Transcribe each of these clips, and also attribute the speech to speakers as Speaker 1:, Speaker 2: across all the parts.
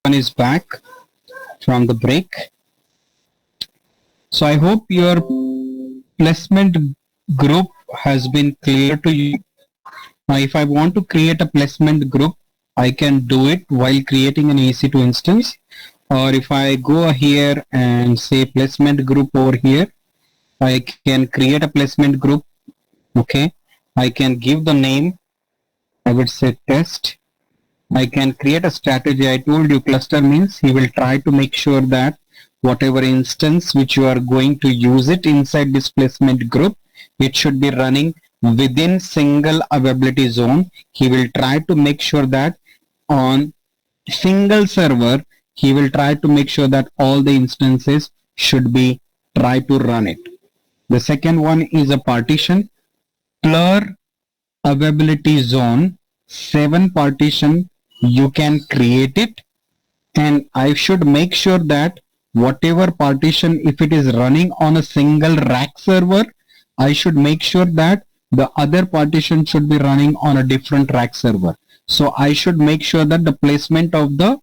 Speaker 1: One is back from the break. So I hope your placement group has been clear to you. Now, if I want to create a placement group, I can do it while creating an EC2 instance. Or if I go here and say placement group over here, I can create a placement group. Okay. I can give the name. I would say test. I can create a strategy. I told you cluster means he will try to make sure that whatever instance which you are going to use it inside this placement group, it should be running within single availability zone. He will try to make sure that on single server, he will try to make sure that all the instances should be try to run it. The second one is a partition. Plur availability zone, 7 partition, you can create it, and I should make sure that whatever partition, if it is running on a single rack server, I should make sure that the other partition should be running on a different rack server. So I should make sure that the placement of the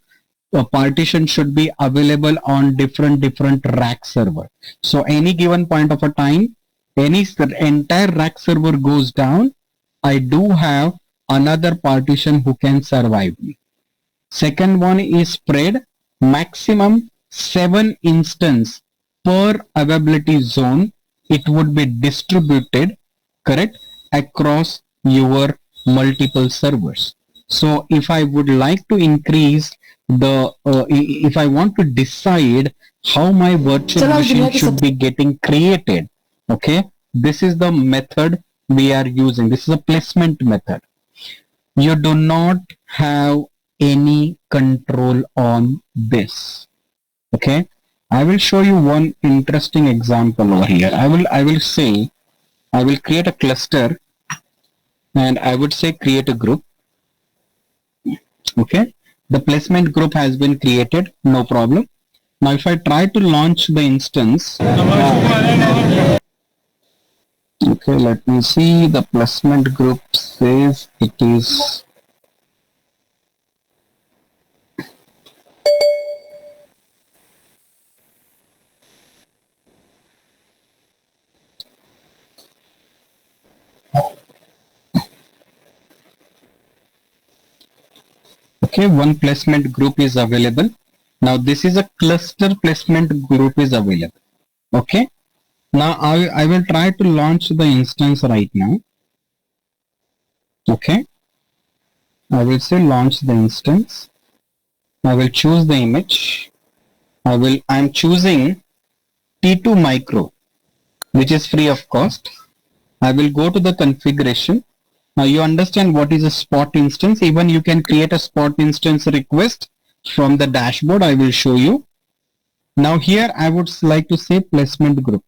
Speaker 1: partition should be available on different rack server. So any given point of a time, any entire rack server goes down, I do have another partition who can survive me. Second one is spread, maximum 7 instance per availability zone. It would be distributed, correct, across your multiple servers. So if I would like to increase the, if I want to decide how my virtual machine should be getting created, okay, this is the method we are using. This is a placement method. You do not have any control on this. Okay, I will show you one interesting example over here. I will say I will create a cluster, and I would say create a group. Okay, the placement group has been created, no problem. Now if I try to launch the instance, okay, let me see, the placement group says it is okay, one placement group is available. Now this is a cluster placement group is available. Okay, now I will try to launch the instance right now. Okay, I will say launch the instance. I will choose the image. I'm choosing T2 micro, which is free of cost. I will go to the configuration. Now you understand what is a spot instance. Even you can create a spot instance request from the dashboard. I will show you. Now here I would like to say placement group.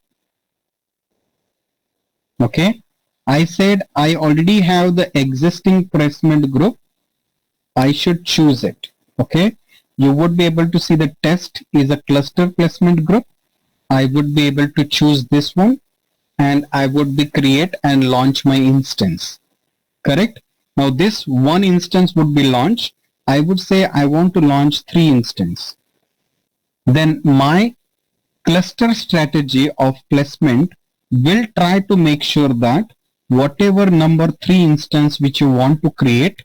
Speaker 1: Okay, I said I already have the existing placement group. I should choose it. Okay, you would be able to see the test is a cluster placement group. I would be able to choose this one, and I would be create and launch my instance. Correct. Now this one instance would be launched. I would say I want to launch 3 instances. Then my cluster strategy of placement will try to make sure that whatever number 3 instance which you want to create,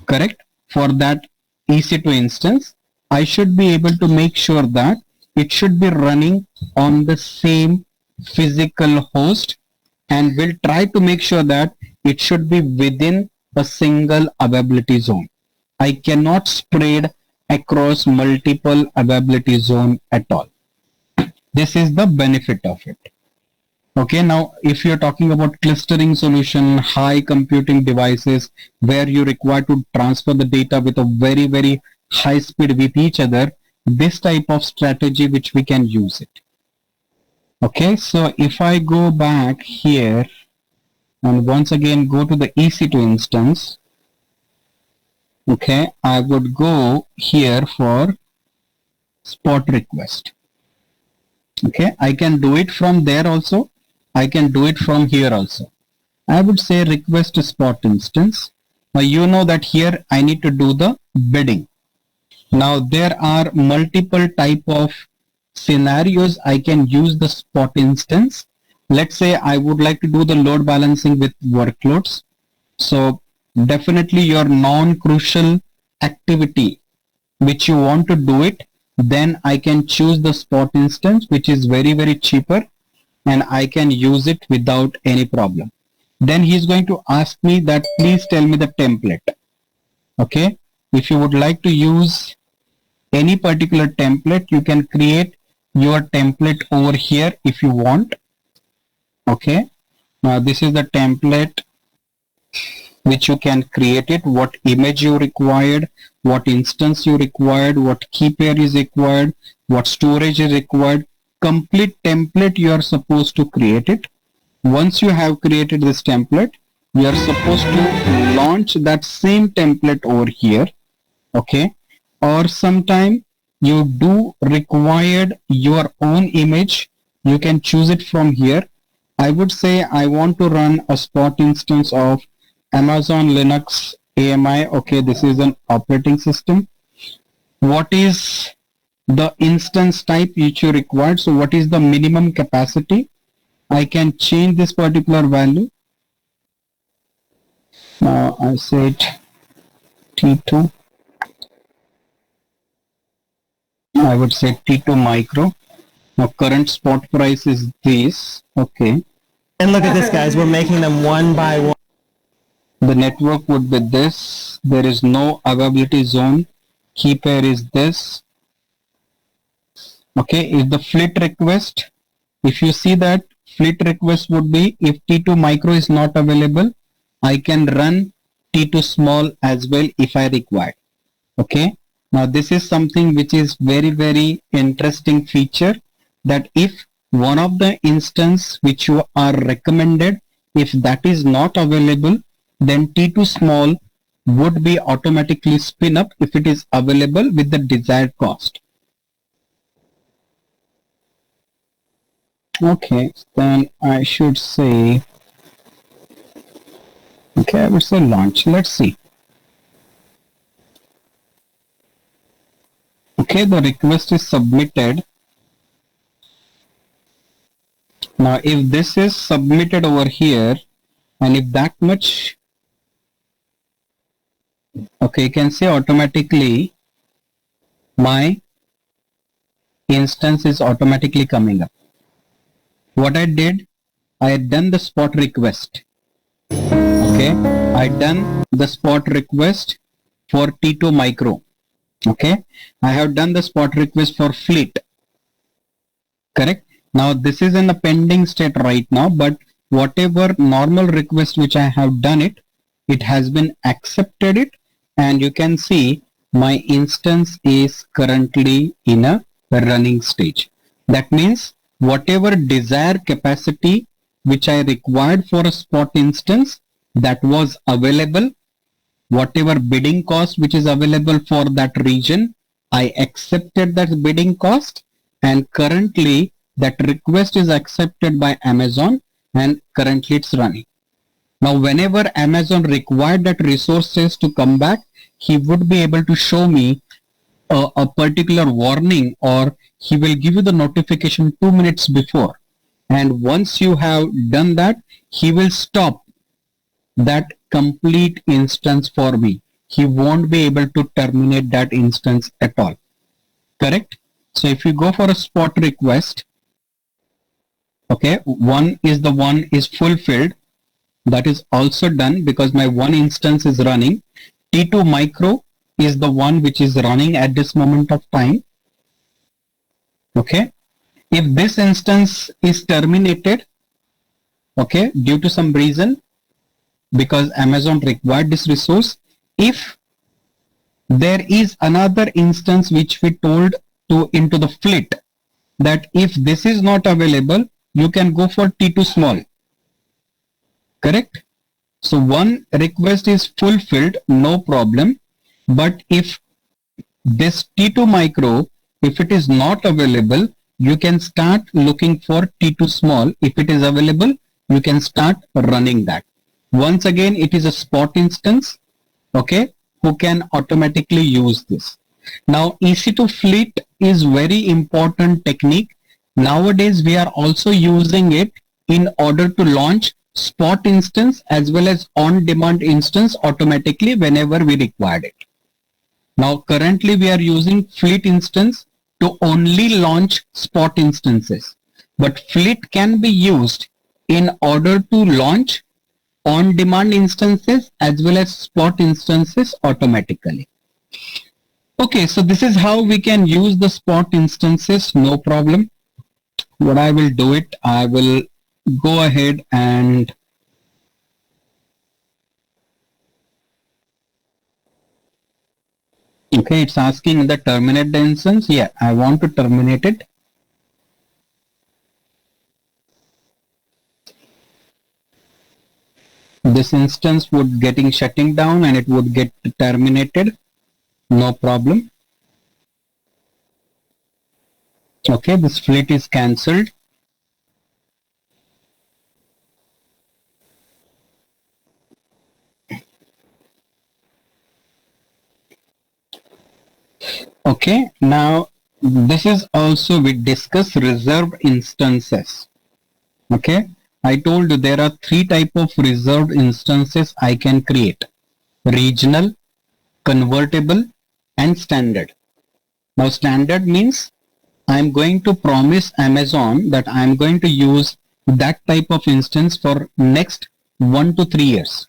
Speaker 1: correct, for that EC2 instance, I should be able to make sure that it should be running on the same physical host, and will try to make sure that it should be within a single availability zone. I cannot spread across multiple availability zone at all. This is the benefit of it. Okay, now if you're talking about clustering solution, high computing devices where you require to transfer the data with a very high speed with each other, this type of strategy which we can use it. Okay, so if I go back here and once again go to the EC2 instance, okay, I would go here for spot request. Okay, I can do it from there also. I can do it from here also. I would say request spot instance. Now you know that here I need to do the bidding. Now there are multiple type of scenarios I can use the spot instance. Let's say I would like to do the load balancing with workloads. So definitely your non-crucial activity which you want to do it, then I can choose the spot instance, which is very, very cheaper, and I can use it without any problem. Then he's going to ask me that please tell me the template. Okay, if you would like to use any particular template, you can create your template over here if you want. Okay, now this is the template which you can create it, what image you required, what instance you required, what key pair is required, what storage is required. Complete template you are supposed to create it. Once you have created this template, you are supposed to launch that same template over here. Okay, or sometime you do required your own image, you can choose it from here. I would say I want to run a spot instance of Amazon Linux AMI. Okay, this is an operating system. What is the instance type which you required? So what is the minimum capacity? I can change this particular value. Now I said T2. I would say T2 micro. Now current spot price is this. Okay.
Speaker 2: And look at this, guys. We're making them one by one.
Speaker 1: The network would be this. There is no availability zone. Key pair is this. Okay. If the fleet request, if you see that fleet request would be if T2 micro is not available, I can run T2 small as well if I require. Okay. Now this is something which is very, very interesting feature, that if one of the instance which you are recommended, if that is not available, then T2 small would be automatically spin up if it is available with the desired cost. Okay, then I should say, okay, I would say launch. Let's see. Okay, the request is submitted. Now, if this is submitted over here, and if that much, okay, you can say automatically my instance is automatically coming up. What I did, I had done the spot request. Okay, I done the spot request for T2 micro. Okay, I have done the spot request for fleet. Correct. Now this is in the pending state right now, but whatever normal request which I have done it, it has been accepted it, and you can see my instance is currently in a running stage. That means whatever desired capacity which I required for a spot instance, that was available. Whatever bidding cost which is available for that region, I accepted that bidding cost, and currently that request is accepted by Amazon, and currently it's running. Now whenever Amazon required that resources to come back, he would be able to show me a particular warning, or he will give you the notification 2 minutes before, and once you have done that, he will stop that complete instance for me. He won't be able to terminate that instance at all. Correct? So if you go for a spot request, okay, one is fulfilled. That is also done because my one instance is running. T2 micro is the one which is running at this moment of time. Okay. If this instance is terminated, okay, due to some reason, because Amazon required this resource, if there is another instance which we told to into the fleet, that if this is not available, you can go for T2 small. Correct? So one request is fulfilled, no problem. But if this T2 micro, if it is not available, you can start looking for T2 small. If it is available, you can start running that. Once again, it is a spot instance, okay, who can automatically use this. Now EC2 fleet is very important technique. Nowadays we are also using it in order to launch spot instance as well as on-demand instance automatically whenever we required it. Now currently we are using fleet instance to only launch spot instances, but fleet can be used in order to launch on-demand instances as well as spot instances automatically. Okay, so this is how we can use the spot instances, no problem. What I will do it, I will go ahead and okay, it's asking the terminate the instance. Yeah, I want to terminate it. This instance would getting shutting down and it would get terminated. No problem. Okay, this fleet is cancelled. Okay, now this is also we discuss reserved instances. Okay, I told you there are three type of reserved instances I can create: regional, convertible, and standard. Now standard means I'm going to promise Amazon that I'm going to use that type of instance for next 1 to 3 years.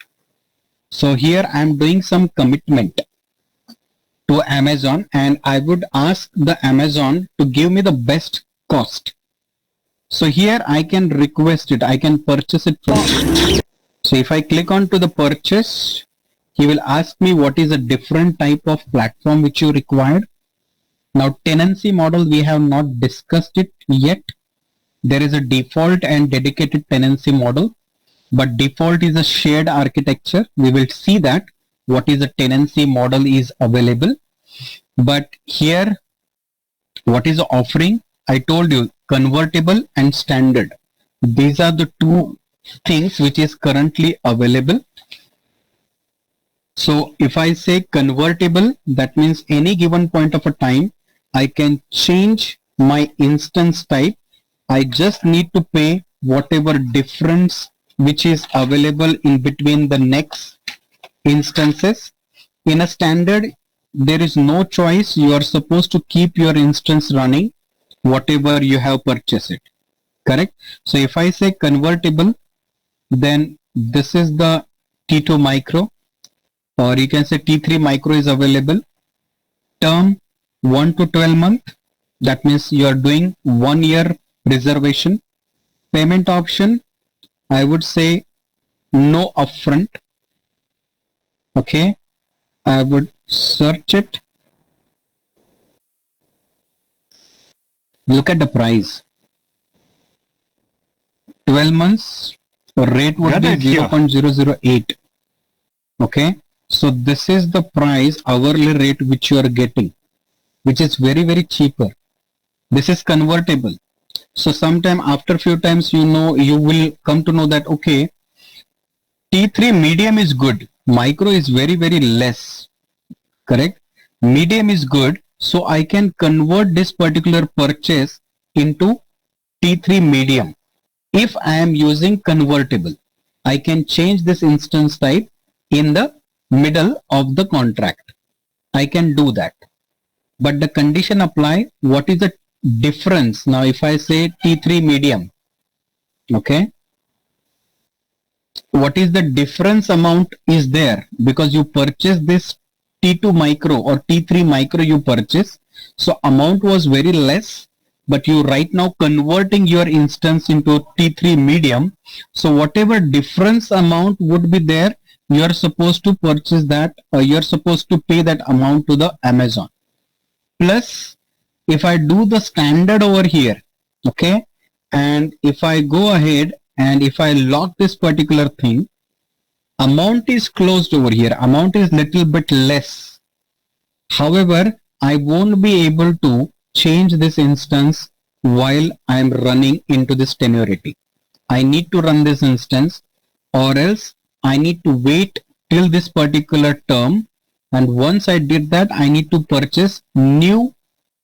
Speaker 1: So here I'm doing some commitment to Amazon and I would ask the Amazon to give me the best cost. So here I can request it, I can purchase it from you. So if I click on to the purchase, he will ask me what is a different type of platform which you required. Now tenancy model, we have not discussed it yet. There is a default and dedicated tenancy model, but default is a shared architecture. We will see that what is a tenancy model is available. But here, what is the offering? I told you convertible and standard. These are the two things which is currently available. So if I say convertible, that means any given point of a time, I can change my instance type. I just need to pay whatever difference which is available in between the next instances. In a standard, there is no choice. You are supposed to keep your instance running, whatever you have purchased it. Correct? So if I say convertible, then this is the T2 micro, or you can say T3 micro is available. Term 1 to 12 month. That means you are doing 1 year reservation. Payment option, I would say no upfront. Okay, I would search it. Look at the price. 12 months rate would be 0.008. Okay, so this is the price hourly rate which you are getting, which is very, very cheaper. This is convertible. So sometime after few times, you know, you will come to know that, okay, T3 medium is good. Micro is very, very less. Correct? Medium is good. So I can convert this particular purchase into T3 medium. If I am using convertible, I can change this instance type in the middle of the contract. I can do that. But the condition apply, what is the difference? Now if I say T3 medium, okay, what is the difference amount is there? Because you purchase this T2 micro or T3 micro you purchase, so amount was very less, but you right now converting your instance into T3 medium, so whatever difference amount would be there, you are supposed to purchase that, or you are supposed to pay that amount to the Amazon. Plus, if I do the standard over here, okay, and if I go ahead and if I lock this particular thing, amount is closed over here, amount is little bit less. However, I won't be able to change this instance while I am running into this tenuity. I need to run this instance, or else I need to wait till this particular term And once I did that, I need to purchase new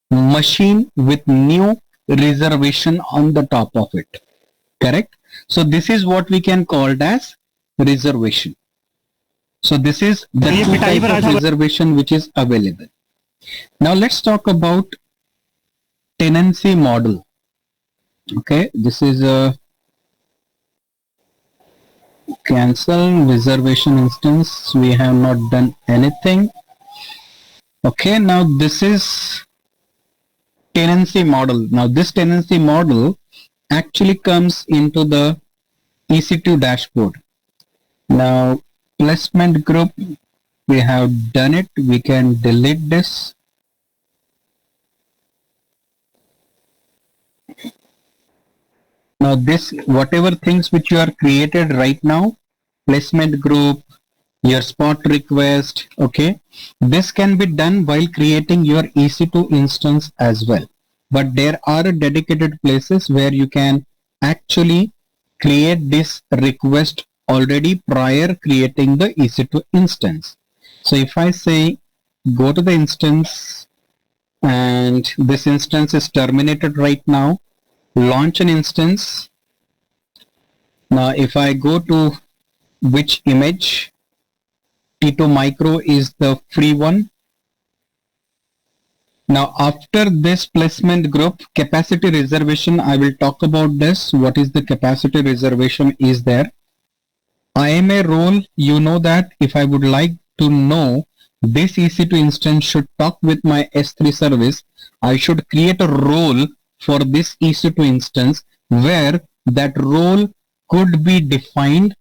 Speaker 1: machine with new reservation on the top of it. Correct? So this is what we can call as reservation. So this is the two type of reservation which is available. Now let's talk about tenancy model. Okay, this is a cancel reservation instance. We have not done anything. Okay, now this is tenancy model. Now this tenancy model actually comes into the EC2 dashboard. Now placement group, we have done it. We can delete this. Now this, whatever things which you are created right now, placement group, your spot request, okay, this can be done while creating your EC2 instance as well. But there are dedicated places where you can actually create this request already prior creating the EC2 instance. So if I say go to the instance and this instance is terminated right now, launch an instance. Now if I go to which image, T2 micro is the free one. Now after this placement group, capacity reservation, I will talk about this. What is the capacity reservation is there. IMA role, you know that if I would like to know this EC2 instance should talk with my S3 service, I should create a role for this EC2 instance where that role could be defined.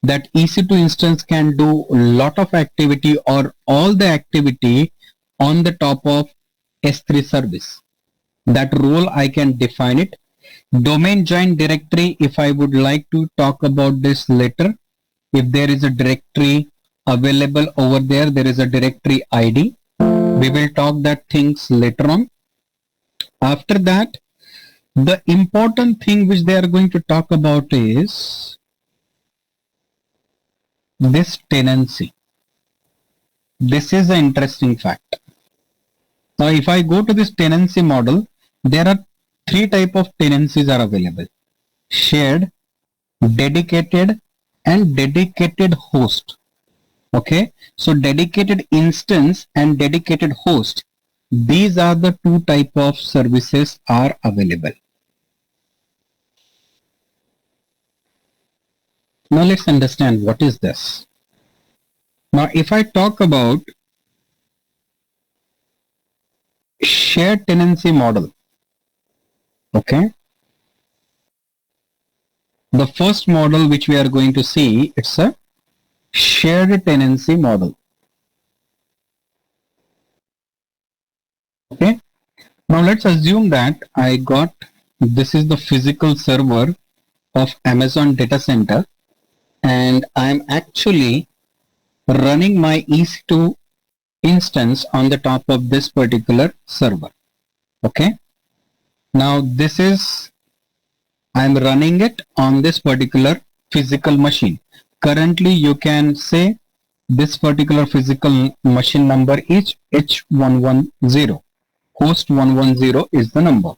Speaker 1: That EC2 instance can do a lot of activity or all the activity on the top of S3 service. That role I can define it. Domain join directory, if I would like to talk about this later, if there is a directory available over there, there is a directory ID. We will talk that things later on. After that, the important thing which they are going to talk about is this tenancy. This is an interesting fact. Now, if I go to this tenancy model, there are three types of tenancies are available: shared, dedicated, and dedicated host. Okay, so dedicated instance and dedicated host, these are the two type of services are available. Now let's understand what is this. Now if I talk about shared tenancy model, okay, the first model which we are going to see, it's a shared tenancy model. Okay, now let's assume that I got, this is the physical server of Amazon data center, and I'm actually running my EC2 instance on the top of this particular server. Okay, now this is, I'm running it on this particular physical machine. Currently you can say this particular physical machine number is H110. Host 110 is the number.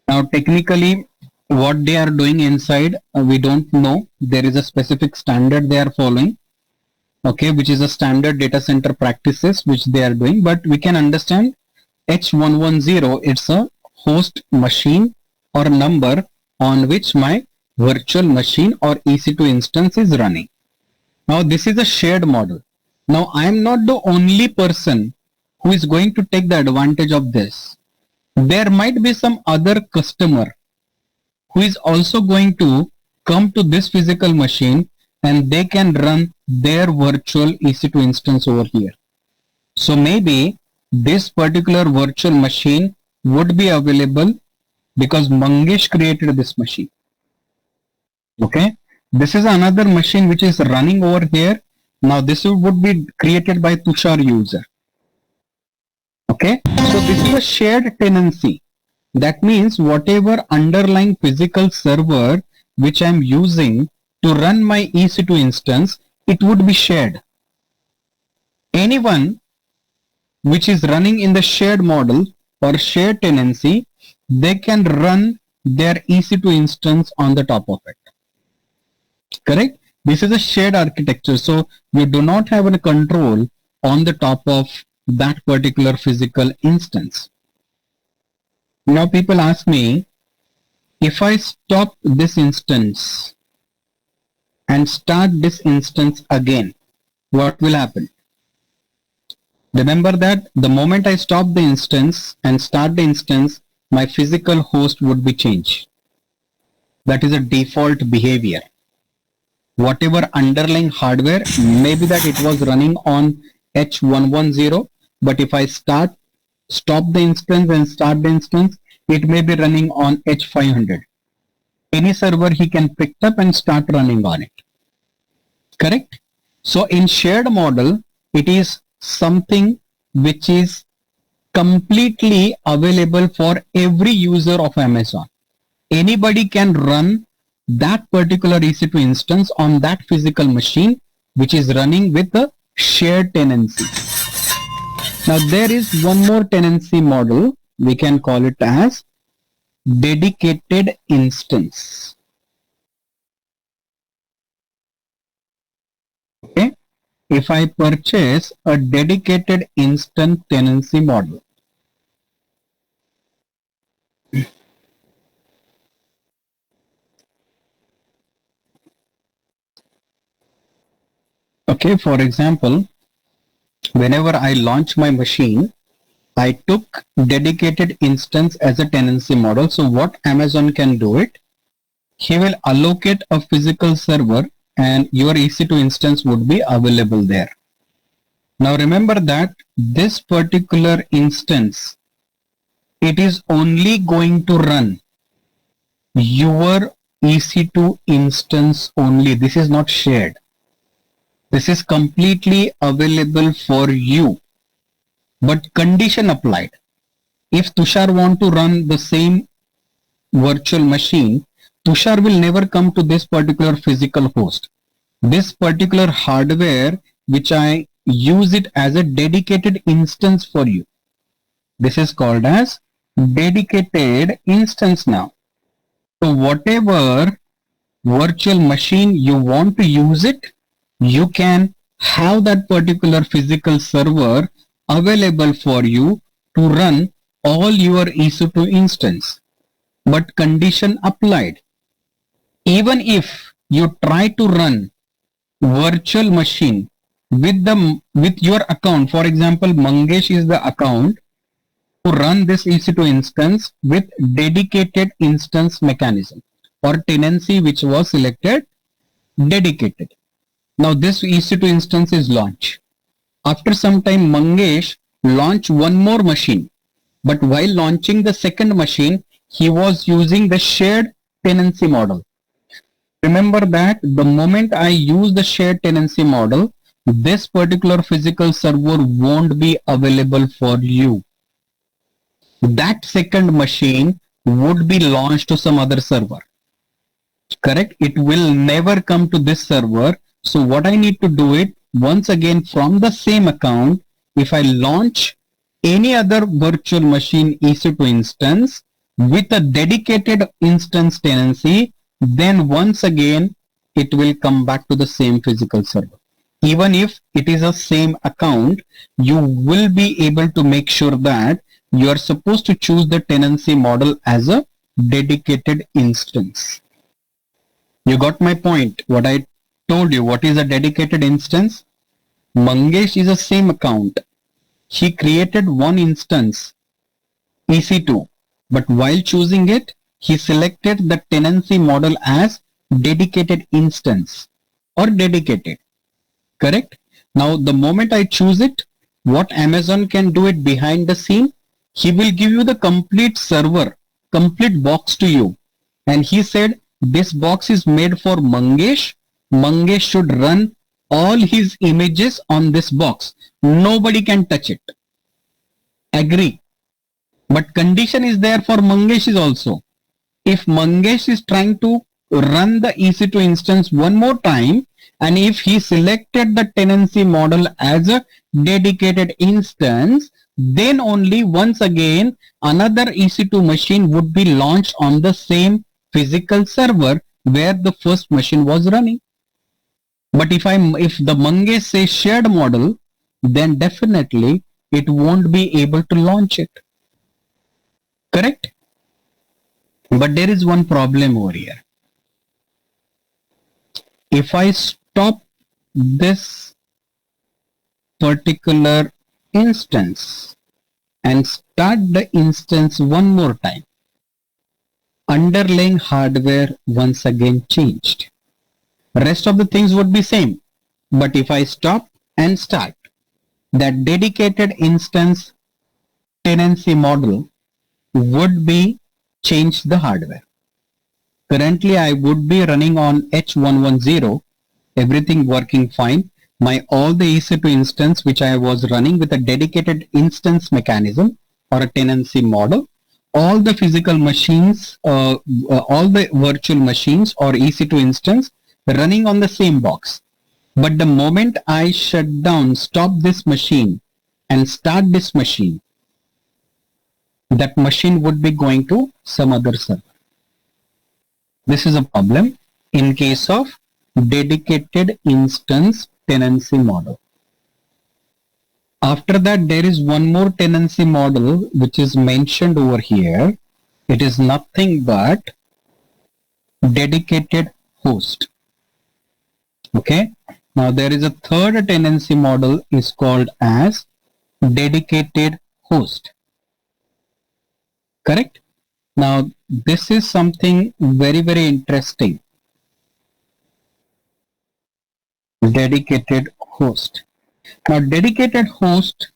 Speaker 1: Now technically what they are doing inside, we don't know. There is a specific standard they are following, okay, which is a standard data center practices which they are doing, but we can understand H110, it's a host machine or number on which my virtual machine or EC2 instance is running. Now this is a shared model. Now I am not the only person who is going to take the advantage of this. There might be some other customer who is also going to come to this physical machine and they can run their virtual EC2 instance over here. So maybe this particular virtual machine would be available because Mangesh created this machine. Okay, this is another machine which is running over here. Now this would be created by Tushar user. Okay, so this is a shared tenancy. That means whatever underlying physical server which I am using to run my EC2 instance, it would be shared. Anyone which is running in the shared model or shared tenancy, they can run their EC2 instance on the top of it. Correct? This is a shared architecture, so you do not have any control on the top of that particular physical instance. Now people ask me, if I stop this instance and start this instance again, what will happen? Remember that the moment I stop the instance and start the instance, my physical host would be changed. That is a default behavior. Whatever underlying hardware, maybe that it was running on H110, but if I stop the instance and start the instance, it may be running on H500. Any server he can pick up and start running on it. Correct? So in shared model, it is something which is completely available for every user of Amazon. Anybody can run that particular EC2 instance on that physical machine which is running with a shared tenancy. Now there is one more tenancy model, we can call it as dedicated instance. Okay, if I purchase a dedicated instance tenancy model, okay, for example, whenever I launch my machine, I took dedicated instance as a tenancy model. So what Amazon can do it, he will allocate a physical server and your EC2 instance would be available there. Now remember that this particular instance, it is only going to run your EC2 instance only. This is not shared. This is completely available for you, but condition applied. If Tushar want to run the same virtual machine, Tushar will never come to this particular physical host. This particular hardware, which I use it as a dedicated instance for you. This is called as dedicated instance now. So whatever virtual machine you want to use it, you can have that particular physical server available for you to run all your EC2 instance. But condition applied. Even if you try to run virtual machine with your account, for example, Mangesh is the account to run this EC2 instance with dedicated instance mechanism or tenancy which was selected dedicated. Now this EC2 instance is launched. After some time, Mangesh launched one more machine, but while launching the second machine, he was using the shared tenancy model. Remember that the moment I use the shared tenancy model, this particular physical server won't be available for you. That second machine would be launched to some other server. Correct? It will never come to this server. So what I need to do it once again from the same account. If I launch any other virtual machine EC2 instance with a dedicated instance tenancy, then once again it will come back to the same physical server. Even if it is a same account, you will be able to make sure that you are supposed to choose the tenancy model as a dedicated instance. You got my point? What I told you, what is a dedicated instance? Mangesh is the same account. He created one instance, EC2, but while choosing it, he selected the tenancy model as dedicated instance or dedicated. Correct? Now, the moment I choose it, what Amazon can do it behind the scene, he will give you the complete server, complete box to you. And he said, this box is made for Mangesh. Mangesh should run all his images on this box. Nobody can touch it. Agree. But condition is there for Mangesh is also. If Mangesh is trying to run the EC2 instance one more time, And if he selected the tenancy model as a dedicated instance, then only once again another EC2 machine would be launched on the same physical server where the first machine was running. But if the Mangesh says shared model, then definitely it won't be able to launch it. Correct? But there is one problem over here. If I stop this particular instance and start the instance one more time, underlying hardware once again changed. Rest of the things would be same. But if I stop and start, that dedicated instance tenancy model would be change the hardware. Currently, I would be running on H110, everything working fine. All the EC2 instance which I was running with a dedicated instance mechanism or a tenancy model, all the physical machines, all the virtual machines or EC2 instance running on the same box. But the moment I shut down, stop this machine and start this machine, that machine would be going to some other server. This is a problem in case of dedicated instance tenancy model. After that, there is one more tenancy model which is mentioned over here. It is nothing but dedicated host. Okay. Now there is a third tenancy model is called as dedicated host. Correct? Now this is something very, very interesting. Dedicated host. Now dedicated host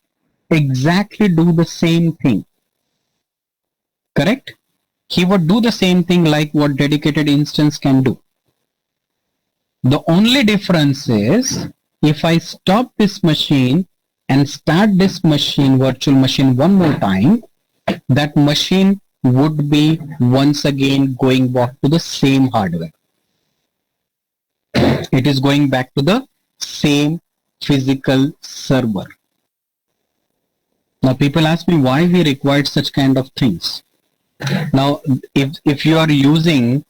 Speaker 1: exactly do the same thing. Correct? He would do the same thing like what dedicated instance can do. The only difference is if I stop this machine and start this machine, virtual machine one more time, that machine would be once again going back to the same hardware. It is going back to the same physical server. Now people ask me why we required such kind of things. Now if you are using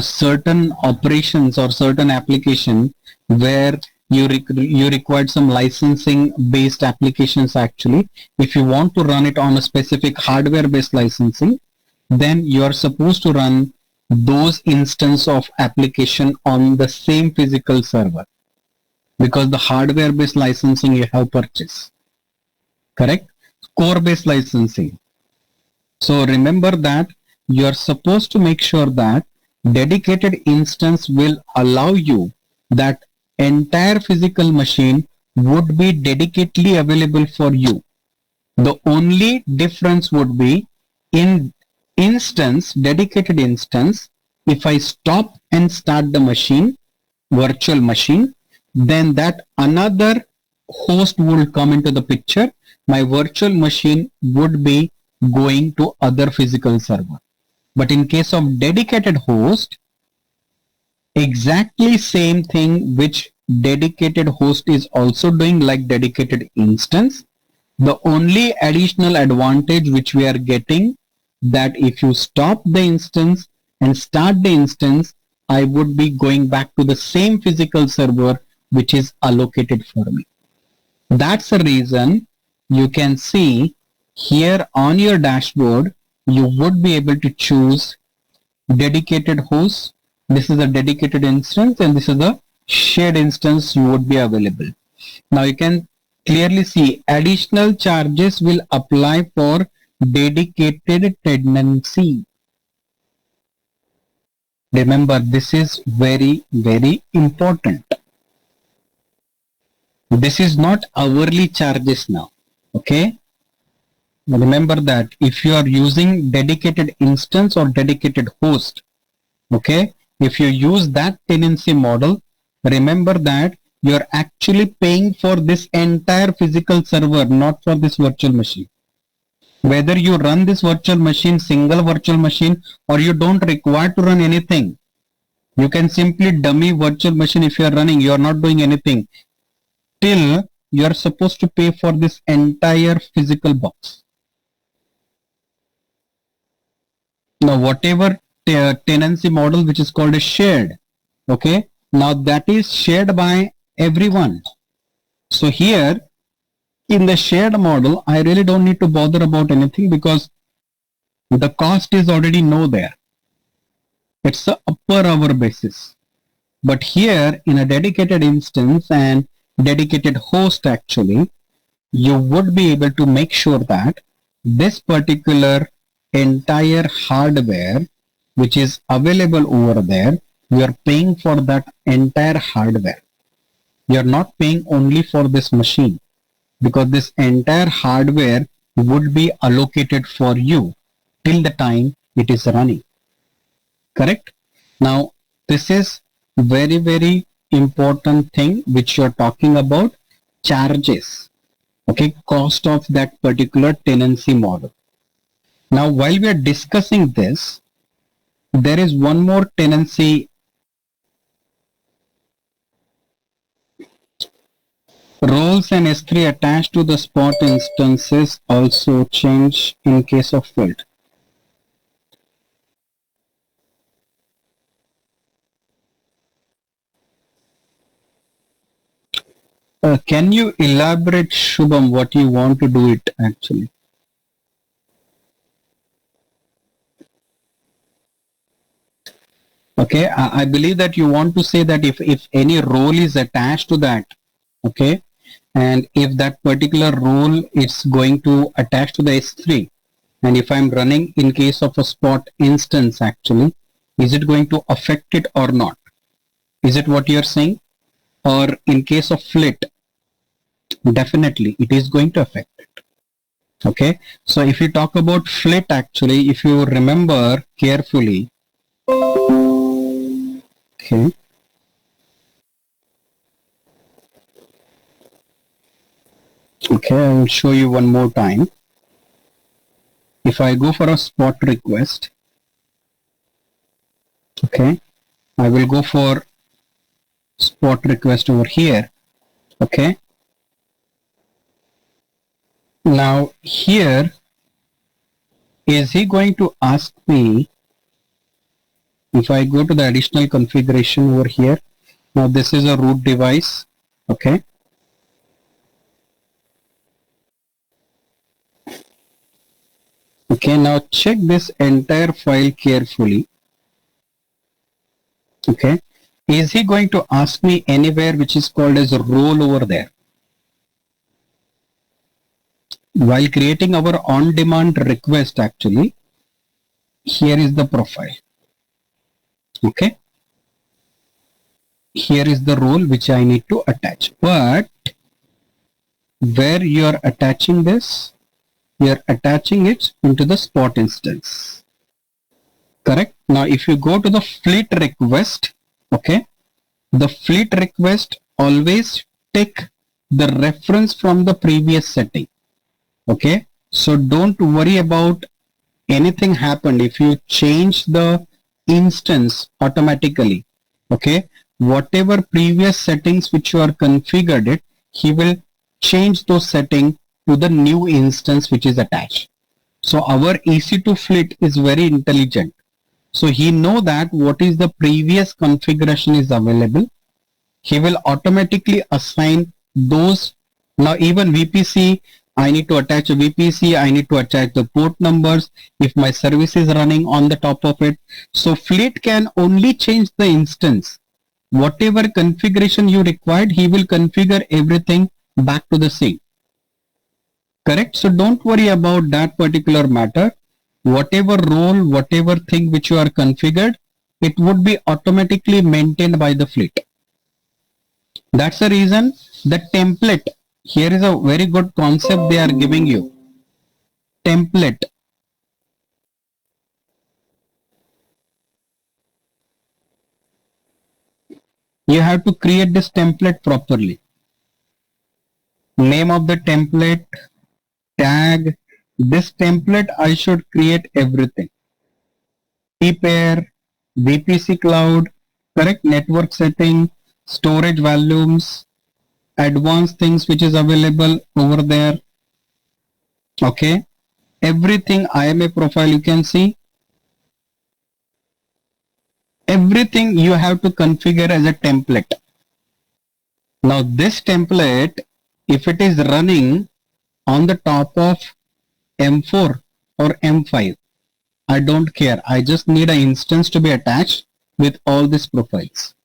Speaker 1: certain operations or certain application where you required some licensing based applications, actually if you want to run it on a specific hardware based licensing, then you are supposed to run those instance of application on the same physical server because the hardware based licensing you have purchased. Correct? Core based licensing. So remember that you are supposed to make sure that dedicated instance will allow you that entire physical machine would be dedicatedly available for you. The only difference would be in instance, dedicated instance, if I stop and start the machine, virtual machine, then that another host will come into the picture. My virtual machine would be going to other physical server. But in case of dedicated host, exactly same thing which dedicated host is also doing like dedicated instance. The only additional advantage which we are getting that if you stop the instance and start the instance, I would be going back to the same physical server which is allocated for me. That's the reason you can see here on your dashboard, you would be able to choose dedicated host. This is a dedicated instance and this is the shared instance you would be available. Now you can clearly see additional charges will apply for dedicated tenancy. Remember, this is very, very important. This is not hourly charges now. Okay. Remember that if you are using dedicated instance or dedicated host, okay, if you use that tenancy model, remember that you are actually paying for this entire physical server, not for this virtual machine. Whether you run this virtual machine, single virtual machine, or you don't require to run anything, You can simply dummy virtual machine if you are running. You are not doing anything till you are supposed to pay for this entire physical box. Now, whatever tenancy model which is called a shared, okay, now that is shared by everyone. So here in the shared model, I really don't need to bother about anything because the cost is already know there. It's a per hour basis. But here in a dedicated instance and dedicated host, actually, you would be able to make sure that this particular entire hardware which is available over there, you are paying for that entire hardware. You are not paying only for this machine, because this entire hardware would be allocated for you till the time it is running. Correct? Now, this is very, very important thing which you are talking about, charges. Okay, cost of that particular tenancy model. Now, while we are discussing this, there is one more tenancy. Roles and S3 attached to the spot instances also change in case of field. Can you elaborate, Shubham, what you want to do it actually? Okay, I believe that you want to say that if any role is attached to that, okay, and if that particular role is going to attach to the S3, and if I'm running in case of a spot instance actually, is it going to affect it or not? Is it what you're saying? Or in case of flit, definitely it is going to affect it. Okay, so if you talk about flit actually, if you remember carefully, okay, I will show you one more time. If I go for a spot request, okay, I will go for spot request over here. Okay, now here, is he going to ask me, if I go to the additional configuration over here, now this is a root device. Okay, okay, now check this entire file carefully. Okay, is he going to ask me anywhere which is called as a role over there? While creating our on-demand request actually, here is the profile. Okay, here is the role which I need to attach, but where you are attaching this, you are attaching it into the spot instance. Correct? Now if you go to the fleet request, okay, the fleet request always take the reference from the previous setting. Okay, so don't worry about anything happened if you change the instance automatically. Okay, whatever previous settings which you are configured it, he will change those settings to the new instance which is attached. So our EC2 fleet is very intelligent. So he know that what is the previous configuration is available. He will automatically assign those. Now even VPC, I need to attach a VPC, I need to attach the port numbers if my service is running on the top of it. So fleet can only change the instance. Whatever configuration you required, he will configure everything back to the same. Correct? So don't worry about that particular matter. Whatever role, whatever thing which you are configured, it would be automatically maintained by the fleet. That's the reason the template, here is a very good concept they are giving you. Template. You have to create this template properly. Name of the template, tag, this template I should create everything. Pair, VPC cloud, correct? Network setting, storage volumes, advanced things which is available over there. Okay, everything IMA profile you can see. Everything you have to configure as a template. Now this template, if it is running on the top of M4 or M5, I don't care. I just need an instance to be attached with all these profiles.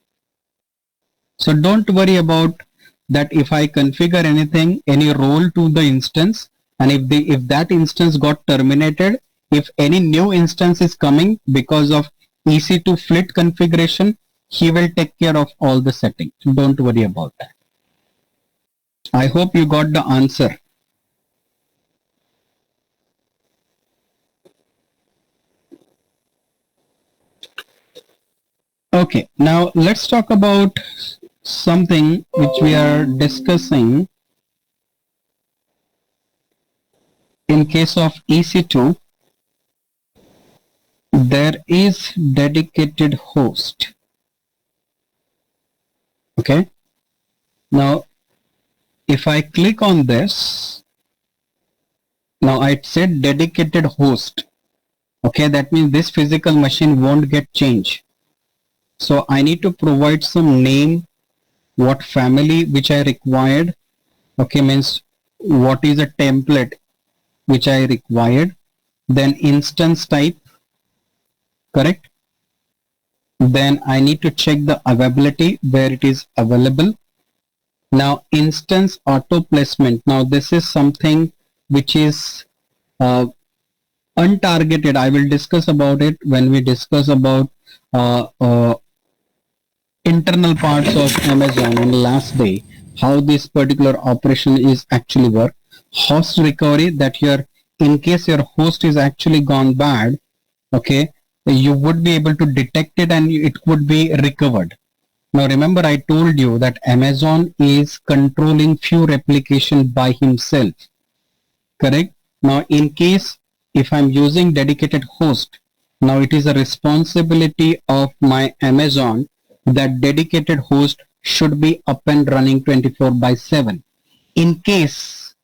Speaker 1: So don't worry about that. If I configure anything, any role to the instance, and if that instance got terminated, if any new instance is coming because of EC2 flit configuration, he will take care of all the settings. Don't worry about that. I hope you got the answer. Okay, now let's talk about something which we are discussing in case of EC2. There is dedicated host. Okay, now if I click on this, now I said dedicated host. Okay, that means this physical machine won't get changed. So I need to provide some name, what family which I required. Okay, means what is a template which I required. Then instance type, correct? Then I need to check the availability where it is available. Now instance auto placement. Now this is something which is untargeted. I will discuss about it when we discuss about internal parts of Amazon on the last day, how this particular operation is actually work. Host recovery, that in case your host is actually gone bad, okay, you would be able to detect it and it would be recovered. Now remember, I told you that Amazon is controlling few replication by himself, correct? Now in case if I'm using dedicated host, now it is a responsibility of my Amazon that dedicated host should be up and running 24/7. In case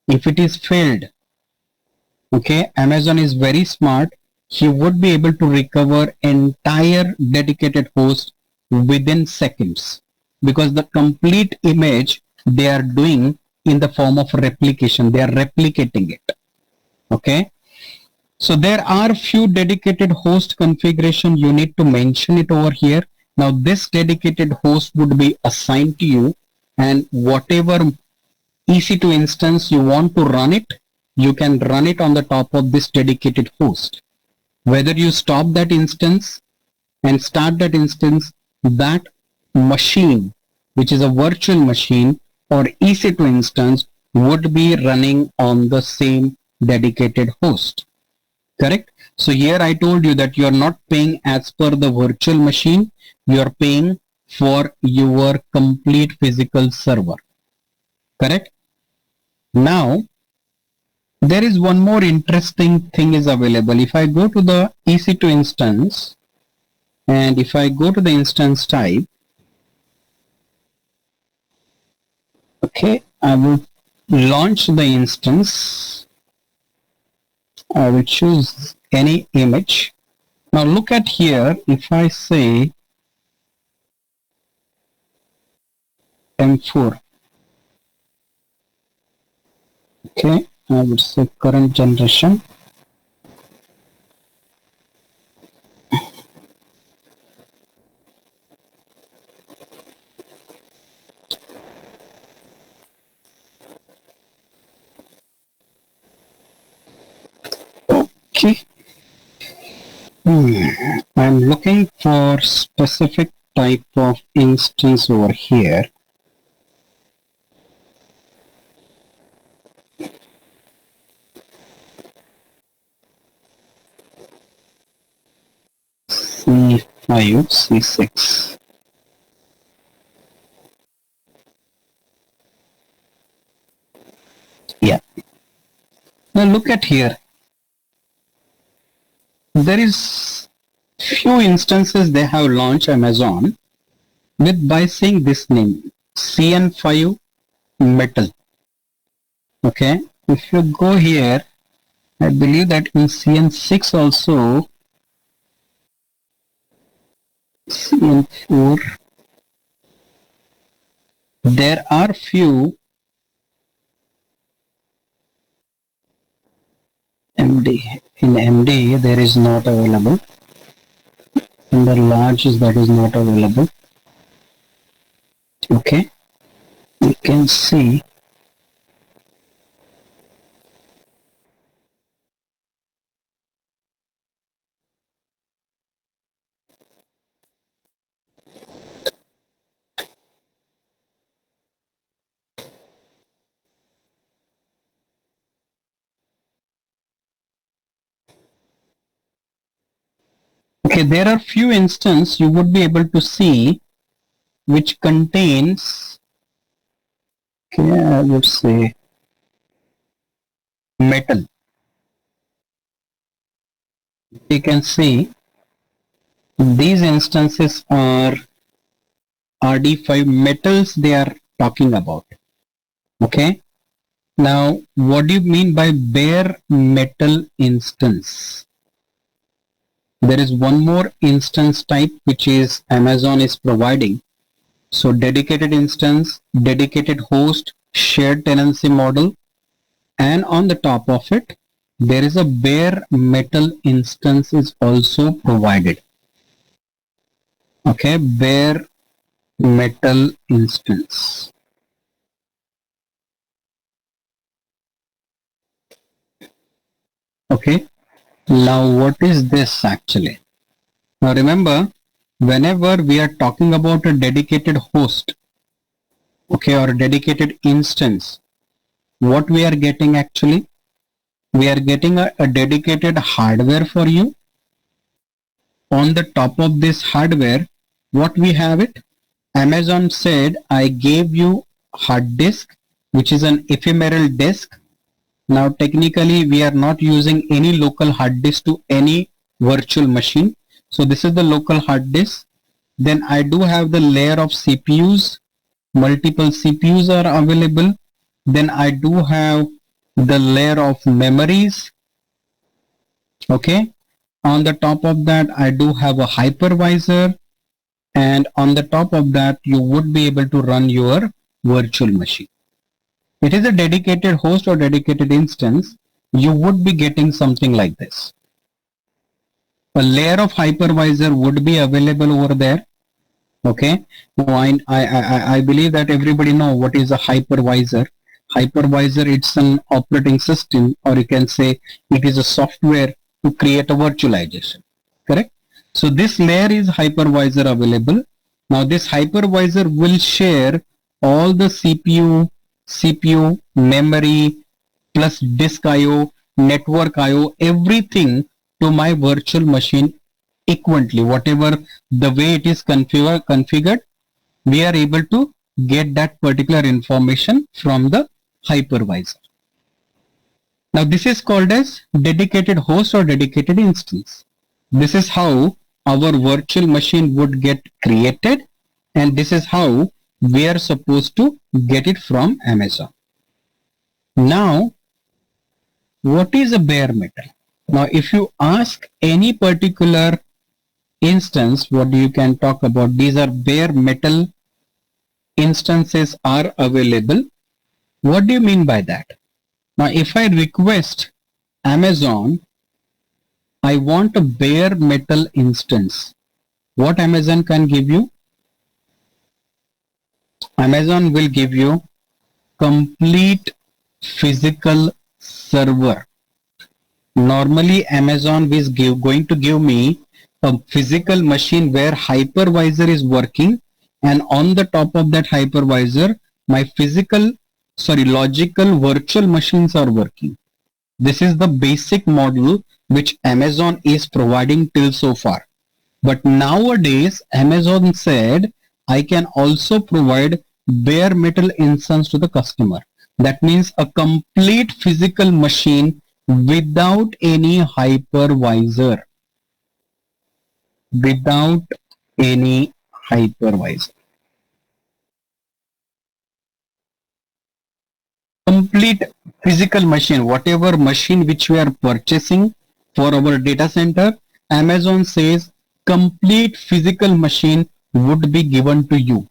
Speaker 1: if it is failed, okay, Amazon is very smart. He would be able to recover entire dedicated host within seconds, because the complete image they are doing in the form of replication. They are replicating it. Okay. So there are few dedicated host configuration. You need to mention it over here. Now this dedicated host would be assigned to you, and whatever EC2 instance you want to run it, you can run it on the top of this dedicated host. Whether you stop that instance and start that instance, that machine, which is a virtual machine or EC2 instance, would be running on the same dedicated host. Correct? So here I told you that you are not paying as per the virtual machine, you are paying for your complete physical server. Correct? Now, there is one more interesting thing is available. If I go to the EC2 instance, and if I go to the instance type, okay, I will launch the instance. I will choose any image. Now look at here, if I say M4, okay, I would say current generation. Okay. I'm looking for specific type of instance over here. C5, C6. Yeah. Now look at here. There is Few instances they have launched Amazon with by saying this name, CN5 metal. Okay, if you go here, I believe that in CN6 also, CN4, there are few MD. In MD, there is not available. In the large, that is not available. Okay, you can see okay, there are few instances you would be able to see which contains, okay, I would say metal. You can see these instances are RD5 metals they are talking about. Okay. Now, what do you mean by bare metal instance? There is one more instance type which is Amazon is providing. So dedicated instance, dedicated host, shared tenancy model, and on the top of it, there is a bare metal instance is also provided. Okay, bare metal instance. Okay, now what is this actually? Now remember, whenever we are talking about a dedicated host, okay, or a dedicated instance, what we are getting actually? We are getting a dedicated hardware for you. On the top of this hardware, what we have it? Amazon said, I gave you hard disk, which is an ephemeral disk. Now, technically, we are not using any local hard disk to any virtual machine. So this is the local hard disk. Then I do have the layer of CPUs. Multiple CPUs are available. Then I do have the layer of memories. Okay. On the top of that, I do have a hypervisor. And on the top of that, you would be able to run your virtual machine. It is a dedicated host or dedicated instance. You would be getting something like this. A layer of hypervisor would be available over there. Okay. Now, I believe that everybody know what is a hypervisor. Hypervisor, it's an operating system, or you can say it is a software to create a virtualization. Correct? So this layer is hypervisor available. Now this hypervisor will share all the CPU, memory, plus disk IO, network IO, everything to my virtual machine equally. Whatever the way it is configured, we are able to get that particular information from the hypervisor. Now this is called as dedicated host or dedicated instance. This is how our virtual machine would get created, and this is how we are supposed to get it from Amazon. Now, what is a bare metal? Now, if you ask any particular instance, what you can talk about, these are bare metal instances are available. What do you mean by that? Now, if I request Amazon, I want a bare metal instance, what Amazon can give you? Amazon will give you complete physical server. Normally, Amazon is going to give me a physical machine where hypervisor is working, and on the top of that hypervisor, my logical virtual machines are working. This is the basic model which Amazon is providing till so far. But nowadays, Amazon said, I can also provide bare metal instance to the customer. That means a complete physical machine without any hypervisor. without any hypervisor. Complete physical machine, whatever machine which we are purchasing for our data center, Amazon says complete physical machine would be given to you.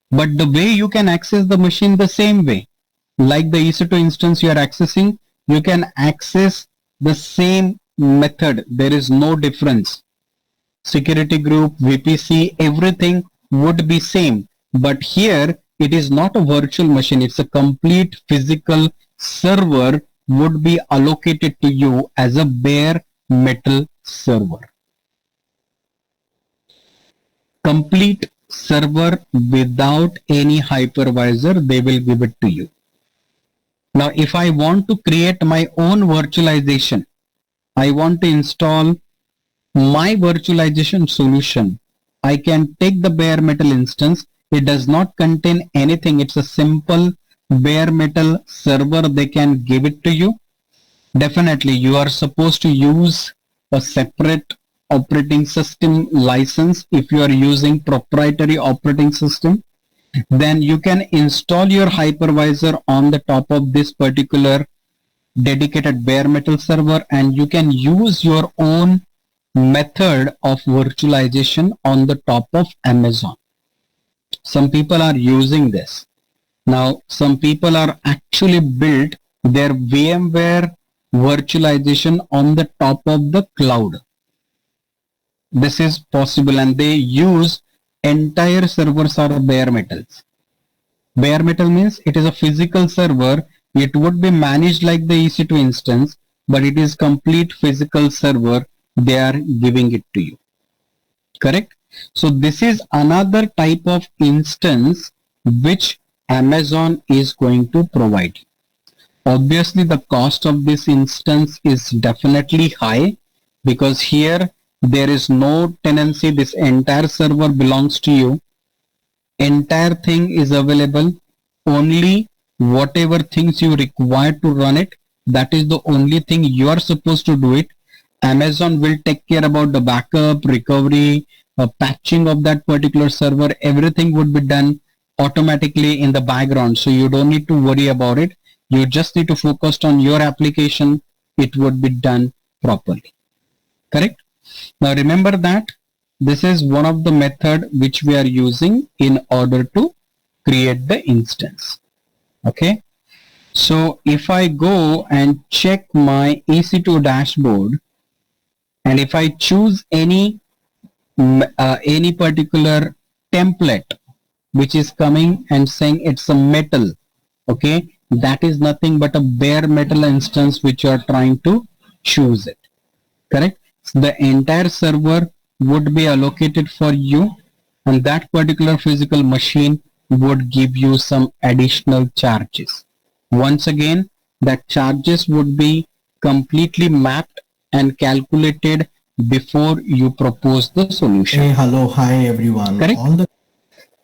Speaker 1: But the way you can access the machine the same way, like the EC2 instance you are accessing, you can access the same method. There is no difference. Security group, VPC, everything would be same. But here it is not a virtual machine. It's a complete physical server would be allocated to you as a bare metal server. Complete server without any hypervisor, they will give it to you. Now, if I want to create my own virtualization, I want to install my virtualization solution, I can take the bare metal instance. It does not contain anything. It's a simple bare metal server. They can give it to you. Definitely, you are supposed to use a separate operating system license. If you are using proprietary operating system, then you can install your hypervisor on the top of this particular dedicated bare metal server, and you can use your own method of virtualization on the top of Amazon. Some people are using this. Now, some people are actually built their VMware virtualization on the top of the cloud. This is possible, and they use entire servers are bare metals. Bare metal means it is a physical server. It would be managed like the EC2 instance, but it is complete physical server. They are giving it to you. Correct? So this is another type of instance which Amazon is going to provide. Obviously, the cost of this instance is definitely high, because here there is no tenancy. This entire server belongs to you. Entire thing is available. Only whatever things you require to run it, that is the only thing you are supposed to do it. Amazon will take care about the backup, recovery, patching of that particular server. Everything would be done automatically in the background. So you don't need to worry about it. You just need to focus on your application. It would be done properly. Correct? Now remember that this is one of the method which we are using in order to create the instance. Okay. So if I go and check my EC2 dashboard, and if I choose any particular template which is coming and saying it's a metal, okay, that is nothing but a bare metal instance which you are trying to choose it. Correct? So the entire server would be allocated for you, and that particular physical machine would give you some additional charges. Once again, that charges would be completely mapped and calculated before you propose the solution.
Speaker 2: Hey, hello, hi everyone.
Speaker 1: Correct?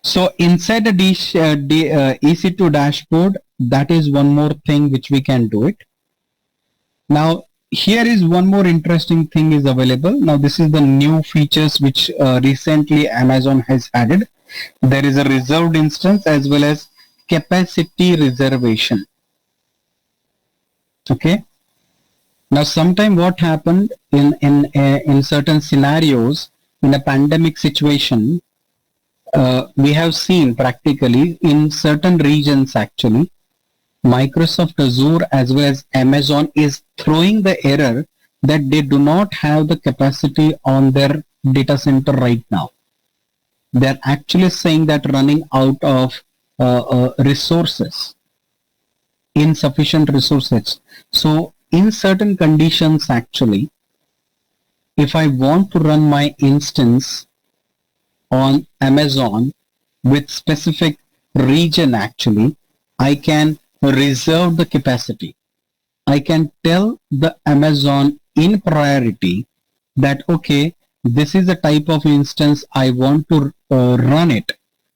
Speaker 1: So inside the EC2 dashboard, that is one more thing which we can do it. Now, here is one more interesting thing is available. Now, this is the new features which recently Amazon has added. There is a reserved instance as well as capacity reservation. Okay. Now, sometime what happened in certain scenarios in a pandemic situation, we have seen practically in certain regions actually, Microsoft Azure as well as Amazon is throwing the error that they do not have the capacity on their data center right now. They're actually saying that running out of resources, insufficient resources. So in certain conditions actually, if I want to run my instance on Amazon with specific region actually, I can reserve the capacity. I can tell the Amazon in priority that, okay, this is the type of instance I want to run it.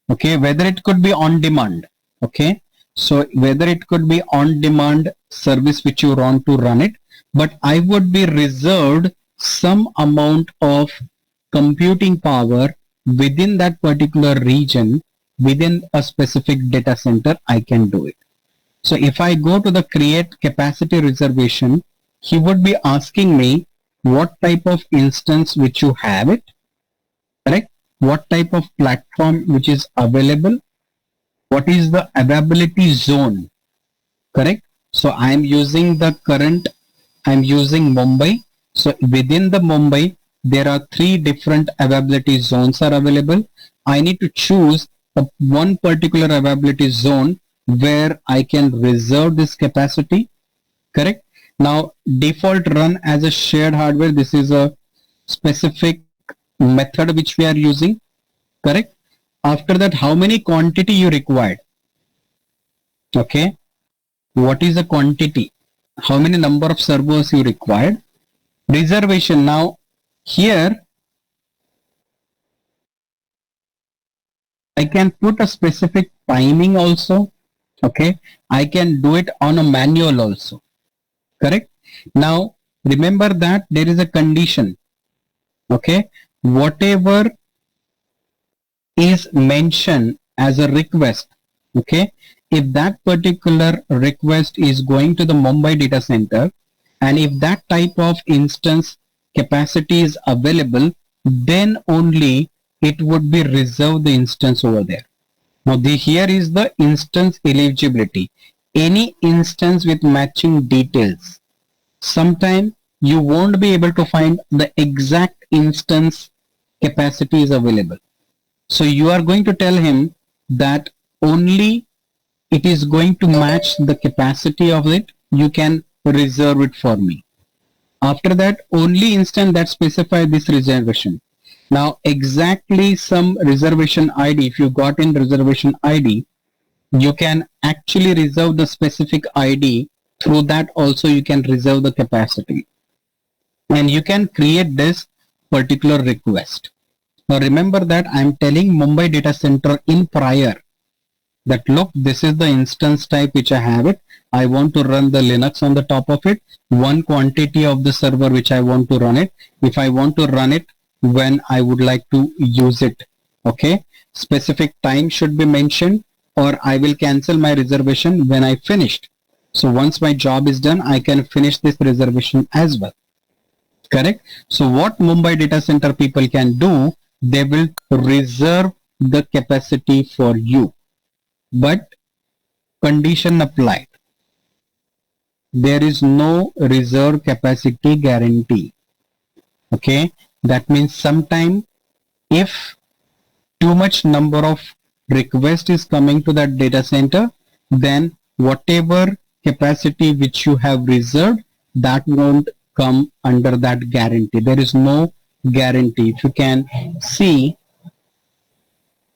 Speaker 1: Okay, whether it could be on demand. Okay, so whether it could be on demand service which you want to run it, but I would be reserved some amount of computing power within that particular region, within a specific data center, I can do it. So if I go to the create capacity reservation, he would be asking me what type of instance which you have it, correct? What type of platform which is available, what is the availability zone, correct? So I am using the current, I am using Mumbai. So within the Mumbai, there are 3 different availability zones are available. I need to choose one particular availability zone where I can reserve this capacity, correct? Now default run as a shared hardware, this is a specific method which we are using, correct? After that, how many quantity you required? Okay, what is the quantity? How many number of servers you required? Reservation. Now here I can put a specific timing also. Okay, I can do it on a manual also, correct? Now remember that there is a condition. Okay, whatever is mentioned as a request, okay, if that particular request is going to the Mumbai data center, and if that type of instance capacity is available, then only it would be reserved the instance over there. Now here is the instance eligibility. Any instance with matching details. Sometime you won't be able to find the exact instance capacity is available. So you are going to tell him that only it is going to match the capacity of it. You can reserve it for me. After that, only instant that specify this reservation. Now exactly some reservation ID, if you got in reservation ID, you can actually reserve the specific ID. Through that also you can reserve the capacity. And you can create this particular request. Now remember that I am telling Mumbai data center in prior that look, this is the instance type which I have it. I want to run the Linux on the top of it. One quantity of the server which I want to run it. If I want to run it when I would like to use it. Okay. Specific time should be mentioned, or I will cancel my reservation when I finished. So once my job is done, I can finish this reservation as well. Correct. So what Mumbai data center people can do, they will reserve the capacity for you, but condition applied. There is no reserve capacity guarantee. Okay, that means sometime if too much number of request is coming to that data center, then whatever capacity which you have reserved, that won't come under that guarantee. There is no guarantee. If you can see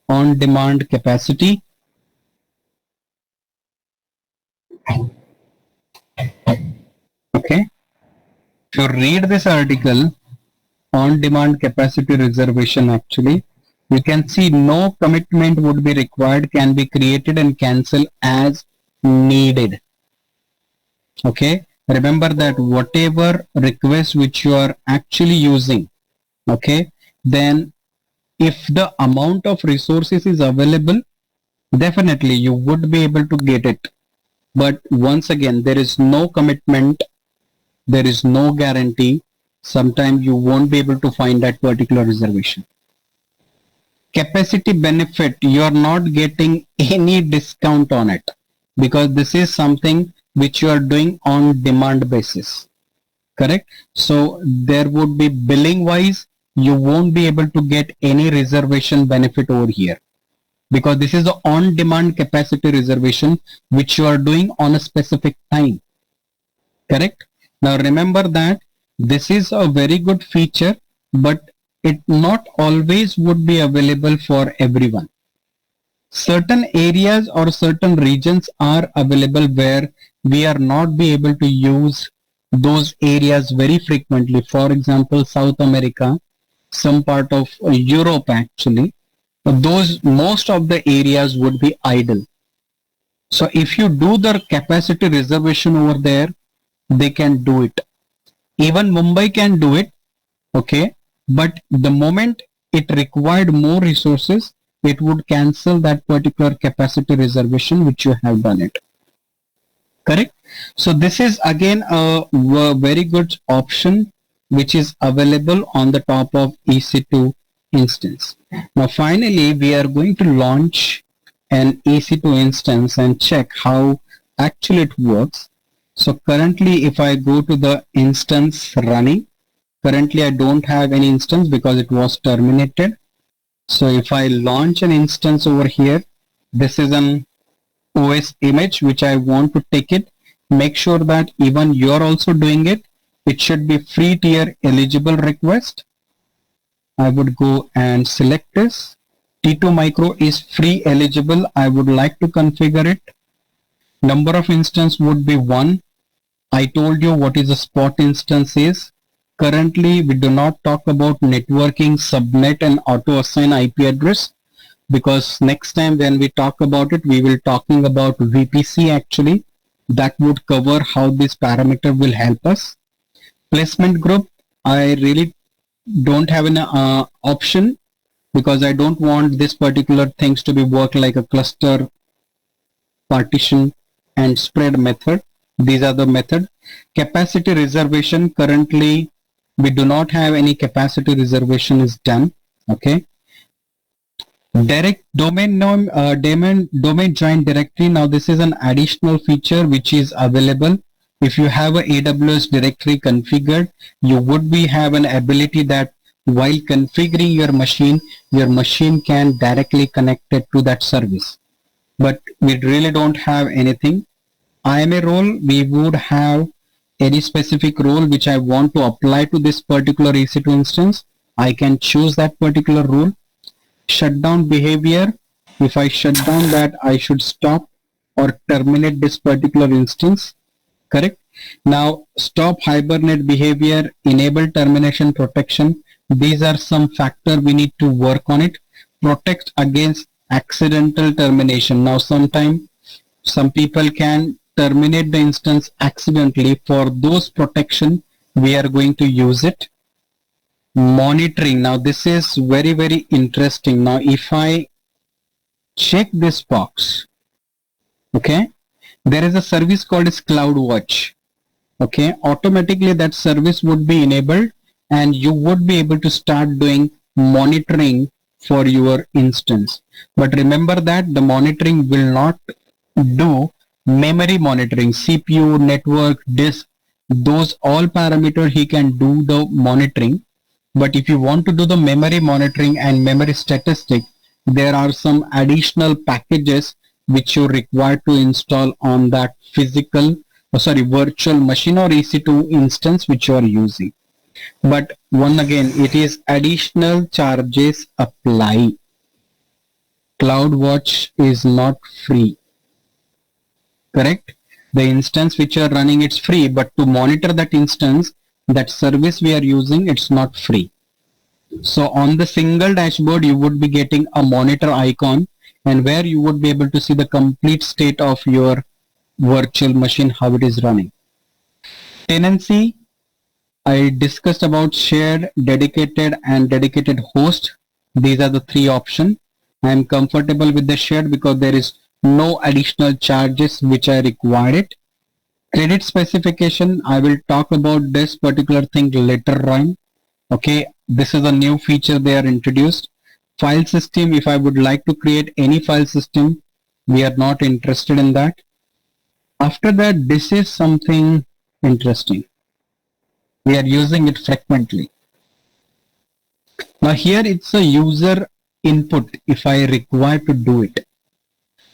Speaker 1: on demand capacity, okay, if you read this article, on demand capacity reservation, actually you can see no commitment would be required, can be created and cancelled as needed. Okay, remember that whatever request which you are actually using, okay, then if the amount of resources is available, definitely you would be able to get it. But once again, there is no commitment, there is no guarantee. Sometimes you won't be able to find that particular reservation. Capacity benefit, you are not getting any discount on it, because this is something which you are doing on demand basis. Correct? So there would be billing wise, you won't be able to get any reservation benefit over here, because this is the on demand capacity reservation which you are doing on a specific time. Correct? Now remember that this is a very good feature, but it not always would be available for everyone. Certain areas or certain regions are available where we are not be able to use those areas very frequently. For example, South America, some part of Europe actually, those most of the areas would be idle. So if you do the capacity reservation over there, they can do it. Even Mumbai can do it, okay, but the moment it required more resources, it would cancel that particular capacity reservation which you have done it. Correct? So this is again a very good option which is available on the top of EC2 instance. Now finally, we are going to launch an EC2 instance and check how actually it works. So currently, if I go to the instance running, currently I don't have any instance because it was terminated. So if I launch an instance over here, this is an OS image which I want to take it. Make sure that even you're also doing it. It should be free tier eligible request. I would go and select this. T2 micro is free eligible. I would like to configure it. Number of instance would be 1. I told you what is a spot instance is. Currently, we do not talk about networking, subnet and auto assign IP address, because next time when we talk about it, we will talking about VPC actually. That would cover how this parameter will help us. Placement group, I really don't have an option because I don't want this particular things to be work like a cluster, partition and spread method. These are the method. Capacity reservation, currently we do not have any capacity reservation is done. Okay. Direct domain name, domain join directory. Now this is an additional feature which is available. If you have a AWS directory configured, you would be have an ability that while configuring your machine can directly connect it to that service. But we really don't have anything. IMA role, we would have any specific role which I want to apply to this particular EC2 instance. I can choose that particular rule. Shutdown behavior, if I shut down that, I should stop or terminate this particular instance. Correct? Now stop hibernate behavior, enable termination protection. These are some factors we need to work on it. Protect against accidental termination. Now sometimes some people can terminate the instance accidentally. For those protection, we are going to use it. Monitoring. Now this is very, very interesting. Now if I check this box, okay, there is a service called as CloudWatch. Okay, automatically that service would be enabled and you would be able to start doing monitoring for your instance. But remember that the monitoring will not do memory monitoring, CPU, network, disk, those all parameters he can do the monitoring. But if you want to do the memory monitoring and memory statistic, there are some additional packages which you require to install on that virtual machine or EC2 instance which you are using. But one again, it is additional charges apply. CloudWatch is not free. Correct? The instance which you are running, it's free, but to monitor that instance, that service we are using, it's not free. So on the single dashboard, you would be getting a monitor icon and where you would be able to see the complete state of your virtual machine, how it is running. Tenancy, I discussed about shared, dedicated and dedicated host. These are the three options. I am comfortable with the shared because there is no additional charges which I required it. Credit specification, I will talk about this particular thing later on. Okay, this is a new feature they are introduced. File system, if I would like to create any file system, we are not interested in that. After that, this is something interesting. We are using it frequently. Now here it's a user input if I require to do it.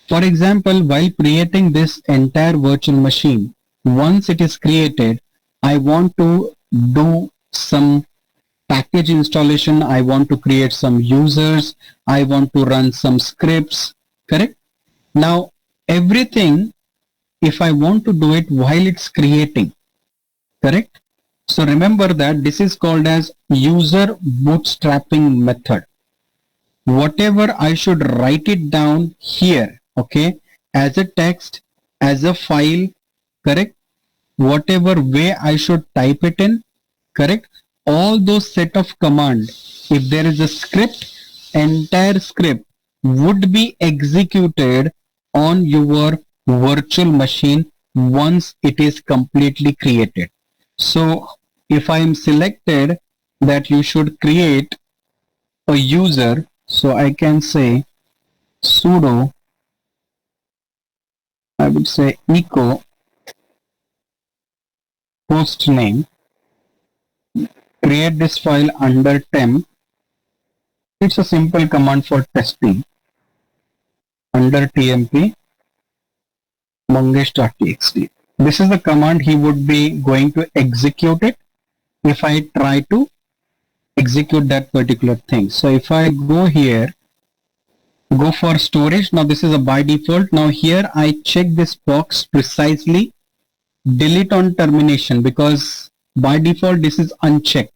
Speaker 1: For example, while creating this entire virtual machine, once it is created, I want to do some package installation. I want to create some users. I want to run some scripts. Correct? Now, everything, if I want to do it while it's creating. Correct? So remember that this is called as user bootstrapping method. Whatever I should write it down here, okay, as a text, as a file, correct? Whatever way I should type it in, correct? all those set of command, if there is a script, entire script would be executed on your virtual machine once it is completely created. So if I am selected that you should create a user, so I can say sudo, I would say echo host name, create this file under temp. It's a simple command for testing under tmp mangesh.txt. This is the command he would be going to execute it if I try to execute that particular thing. So if I go here, go for storage. Now this is a by default. Now here I check this box precisely, delete on termination, because by default this is unchecked.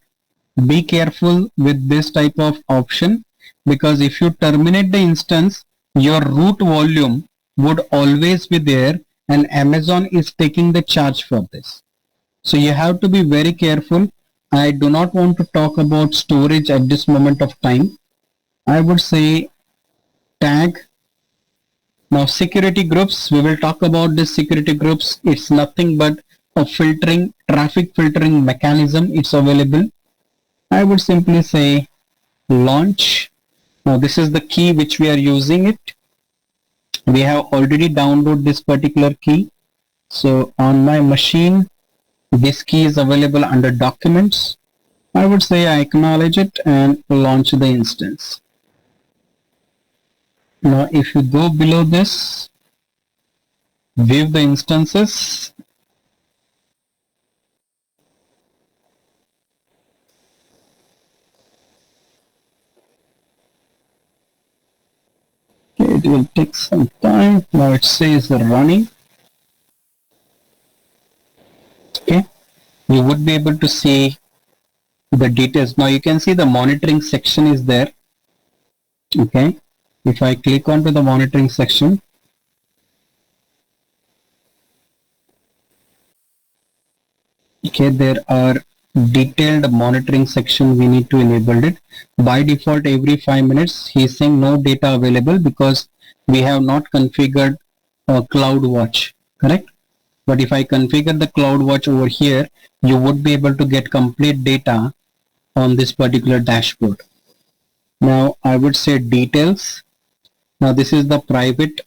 Speaker 1: Be careful with this type of option, because if you terminate the instance, your root volume would always be there and Amazon is taking the charge for this. So you have to be very careful. I do not want to talk about storage at this moment of time. I would say tag. Now security groups, we will talk about this security groups. It's nothing but a filtering, traffic filtering mechanism. It's available. I would simply say launch. Now this is the key which we are using it. We have already downloaded this particular key. So on my machine, this key is available under documents. I would say I acknowledge it and launch the instance. Now if you go below this, view the instances. It will take some time. Now it says running. Okay, you would be able to see the details. Now you can see the monitoring section is there. Okay, if I click onto the monitoring section, okay, there are detailed monitoring section. We need to enable it. By default, every 5 minutes he's saying no data available because we have not configured CloudWatch, correct? But if I configure the CloudWatch over here, you would be able to get complete data on this particular dashboard. Now I would say details. Now this is the private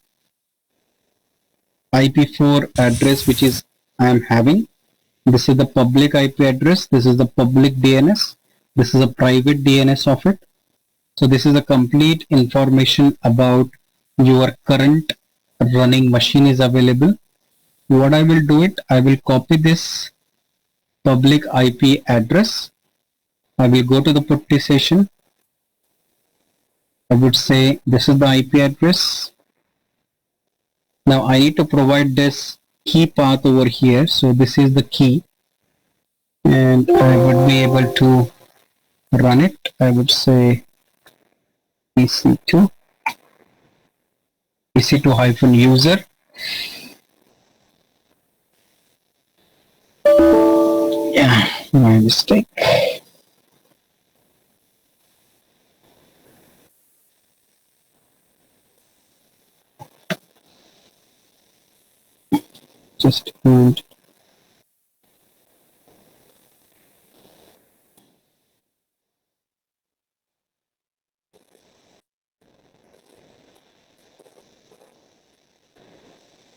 Speaker 1: IP4 address which is I am having. This is the public IP address. This is the public DNS. This is a private DNS of it. So this is the complete information about your current running machine is available. What I will do it, I will copy this public IP address. I will go to the putty session. I would say this is the IP address. Now I need to provide this key path over here. So this is the key and I would be able to run it. I would say EC2 -user. Yeah, my mistake. Just a moment.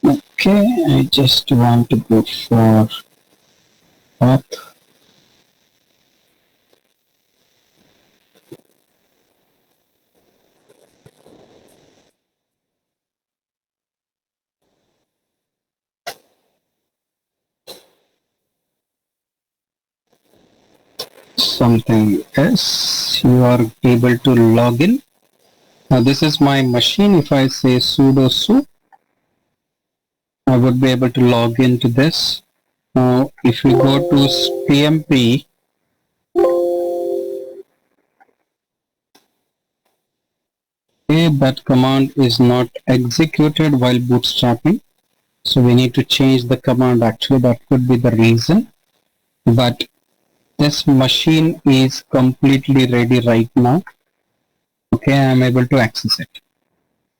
Speaker 1: Okay, I just want to go for path. Something else, you are able to log in. Now this is my machine. If I say sudo su, I would be able to log into this. Now if we go to tmp, okay, that command is not executed while bootstrapping. So we need to change the command. Actually, that could be the reason. But this machine is completely ready right now. Okay, I am able to access it.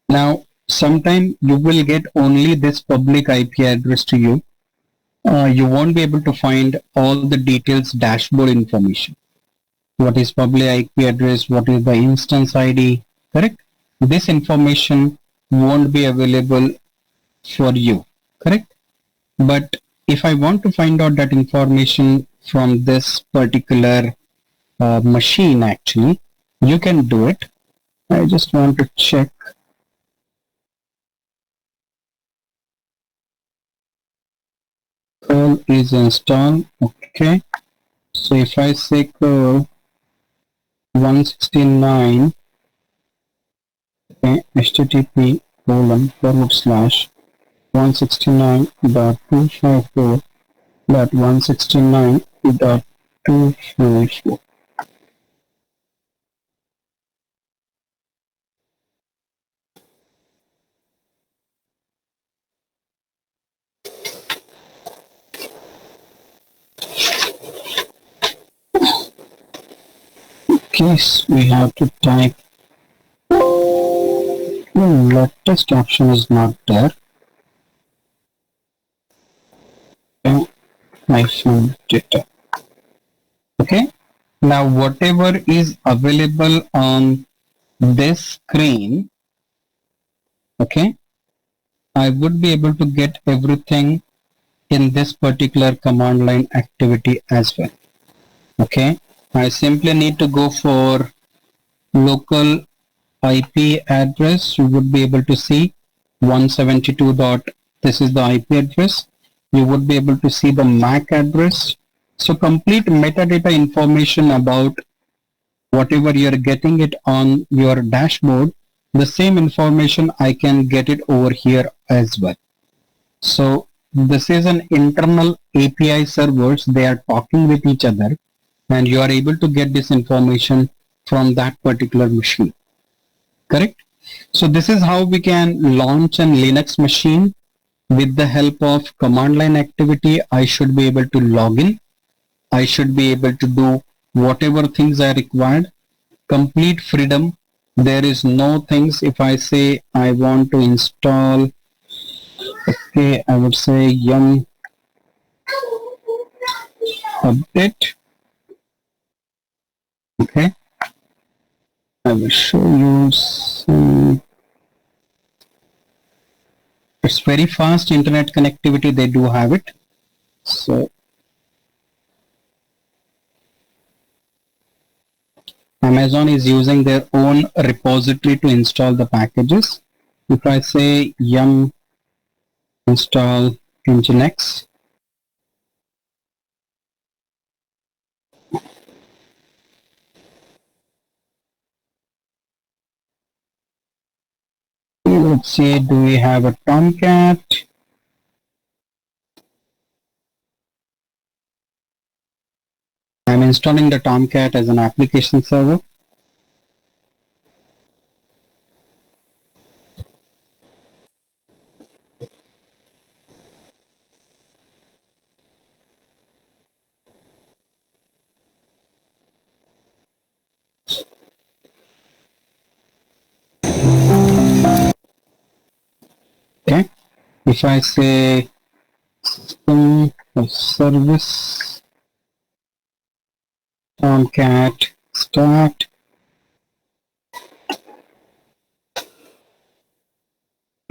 Speaker 1: Now, sometime you will get only this public IP address to you. You won't be able to find all the details dashboard information. What is public IP address? What is the instance ID? Correct? This information won't be available for you. Correct? But if I want to find out that information from this particular machine, actually, you can do it. I just want to check. Curl is installed. Okay. So if I say curl 169, okay, http ://169.169.169.254. Case we have to type latest option is not there. Okay, hyphen data. Okay, now whatever is available on this screen, okay, I would be able to get everything in this particular command line activity as well. Okay, I simply need to go for local IP address. You would be able to see 172. This is the IP address. You would be able to see the MAC address. So complete metadata information about whatever you're getting it on your dashboard, the same information I can get it over here as well. So this is an internal API servers. They are talking with each other, and you are able to get this information from that particular machine. Correct? So this is how we can launch an Linux machine with the help of command line activity. I should be able to log in. I should be able to do whatever things are required. Complete freedom. There is no things. If I say I want to install, okay, I would say yum update. Okay, I will show you some. It's very fast internet connectivity. They do have it. So Amazon is using their own repository to install the packages. If I say yum install Nginx, let's see, do we have a Tomcat? I'm installing the Tomcat as an application server. Okay, if I say system of service Tomcat start,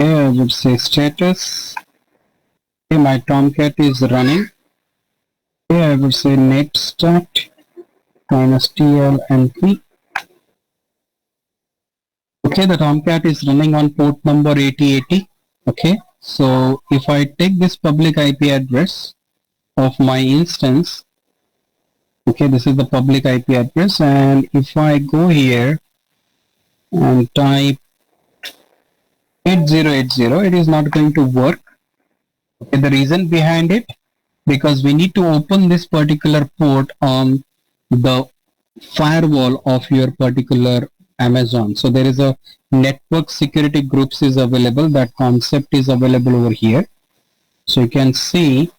Speaker 1: okay, I would say status. Okay, my Tomcat is running. Okay, I would say net start -tlnp. Okay, the Tomcat is running on port number 8080. Okay, so if I take this public IP address of my instance, okay, this is the public IP address, and if I go here and type 8080, it is not going to work. Okay, the reason behind it, because we need to open this particular port on the firewall of your particular Amazon. So there is a network security groups is available. That concept is available over here. So you can see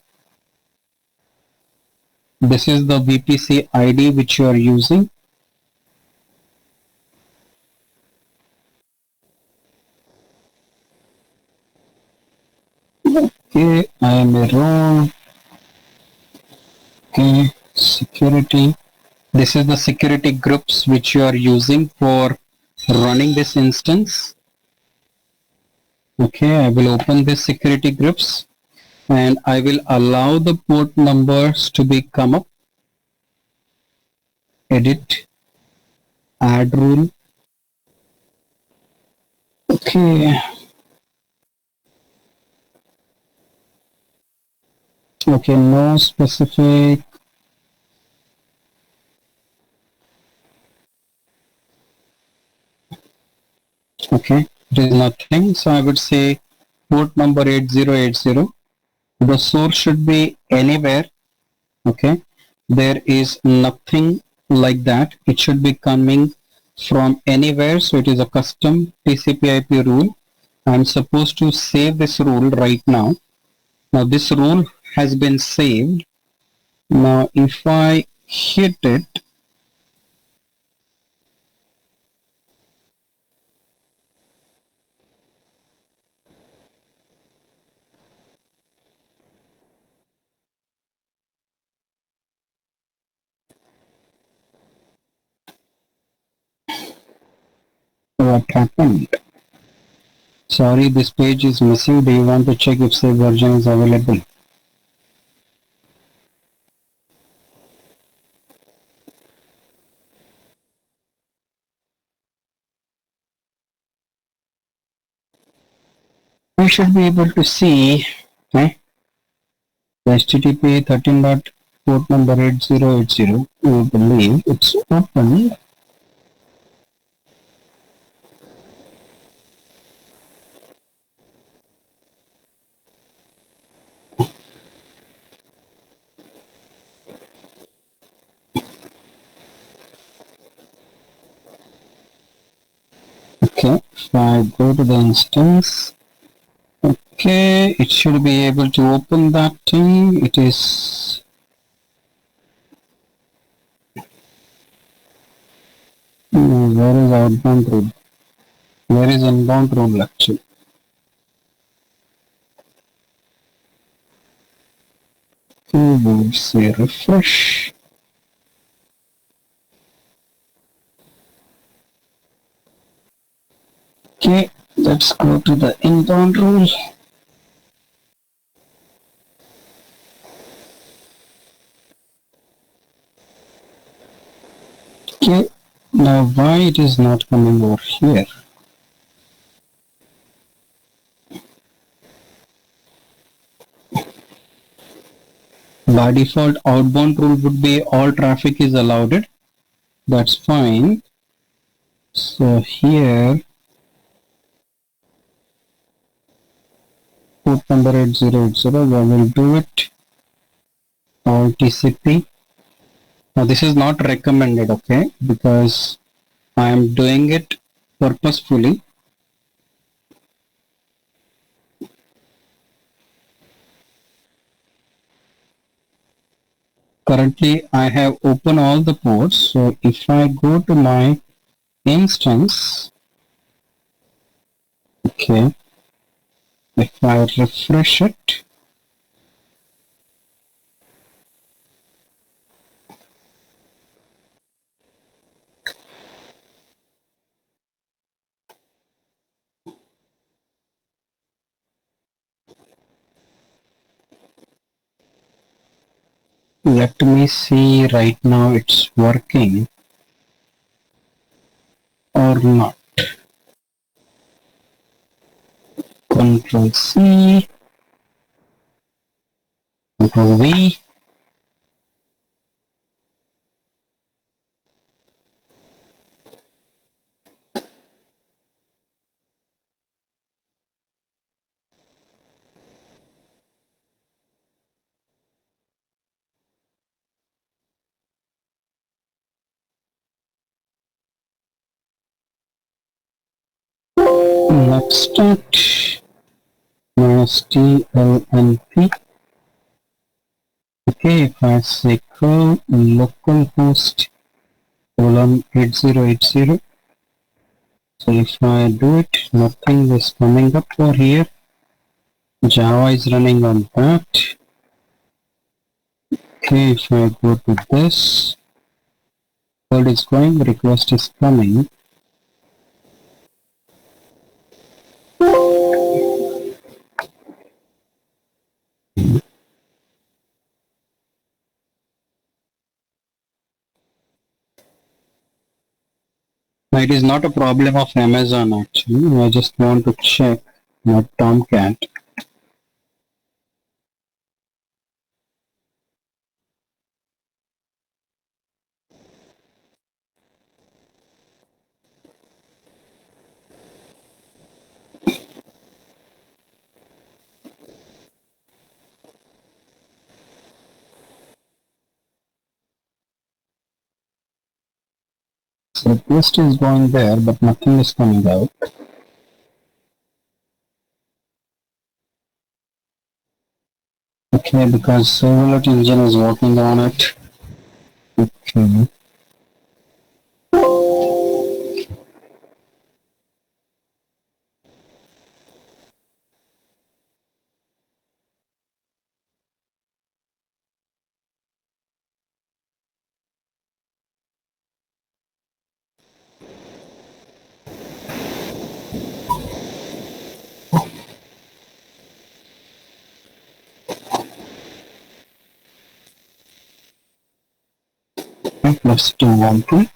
Speaker 1: This is the VPC ID which you are using. Okay, I am a role. Okay, security. This is the security groups which you are using for running this instance. Okay, I will open this security groups and I will allow the port numbers to be come up. Edit, add rule. Okay. Okay, no specific. Okay, there is nothing. So I would say port number 8080. The source should be anywhere. Okay, there is nothing like that. It should be coming from anywhere. So it is a custom TCP/IP rule. I'm supposed to save this rule right now. Now this rule has been saved. Now if I hit it, what happened? Sorry, this page is missing. Do you want to check if save version is available? We should be able to see HTTP 13. Port number 8080. We believe it's open. Okay, if I go to the instance, okay, it should be able to open that thing. It is where is outbound rule? Where is inbound rule actually? Okay, we'll say refresh. Okay, let's go to the inbound rule. Okay, now why it is not coming over here? By default, outbound rule would be all traffic is allowed. That's fine. So here, port number 8080, I will do it. All TCP. Now this is not recommended, okay, because I am doing it purposefully. Currently, I have opened all the ports. So if I go to my instance, okay, if I refresh it, let me see right now it's working or not. Control C, Control V. Let's start. -TLNP. Okay, if I say curl localhost colon 8080, so if I do it, nothing is coming up for here. Java is running on that. Okay, if I go to this, code is going, request is coming. It is not a problem of Amazon actually. I just want to check my Tomcat. So request is going there, but nothing is coming out. Okay, because Servlet engine is working on it. Okay. Plus 212.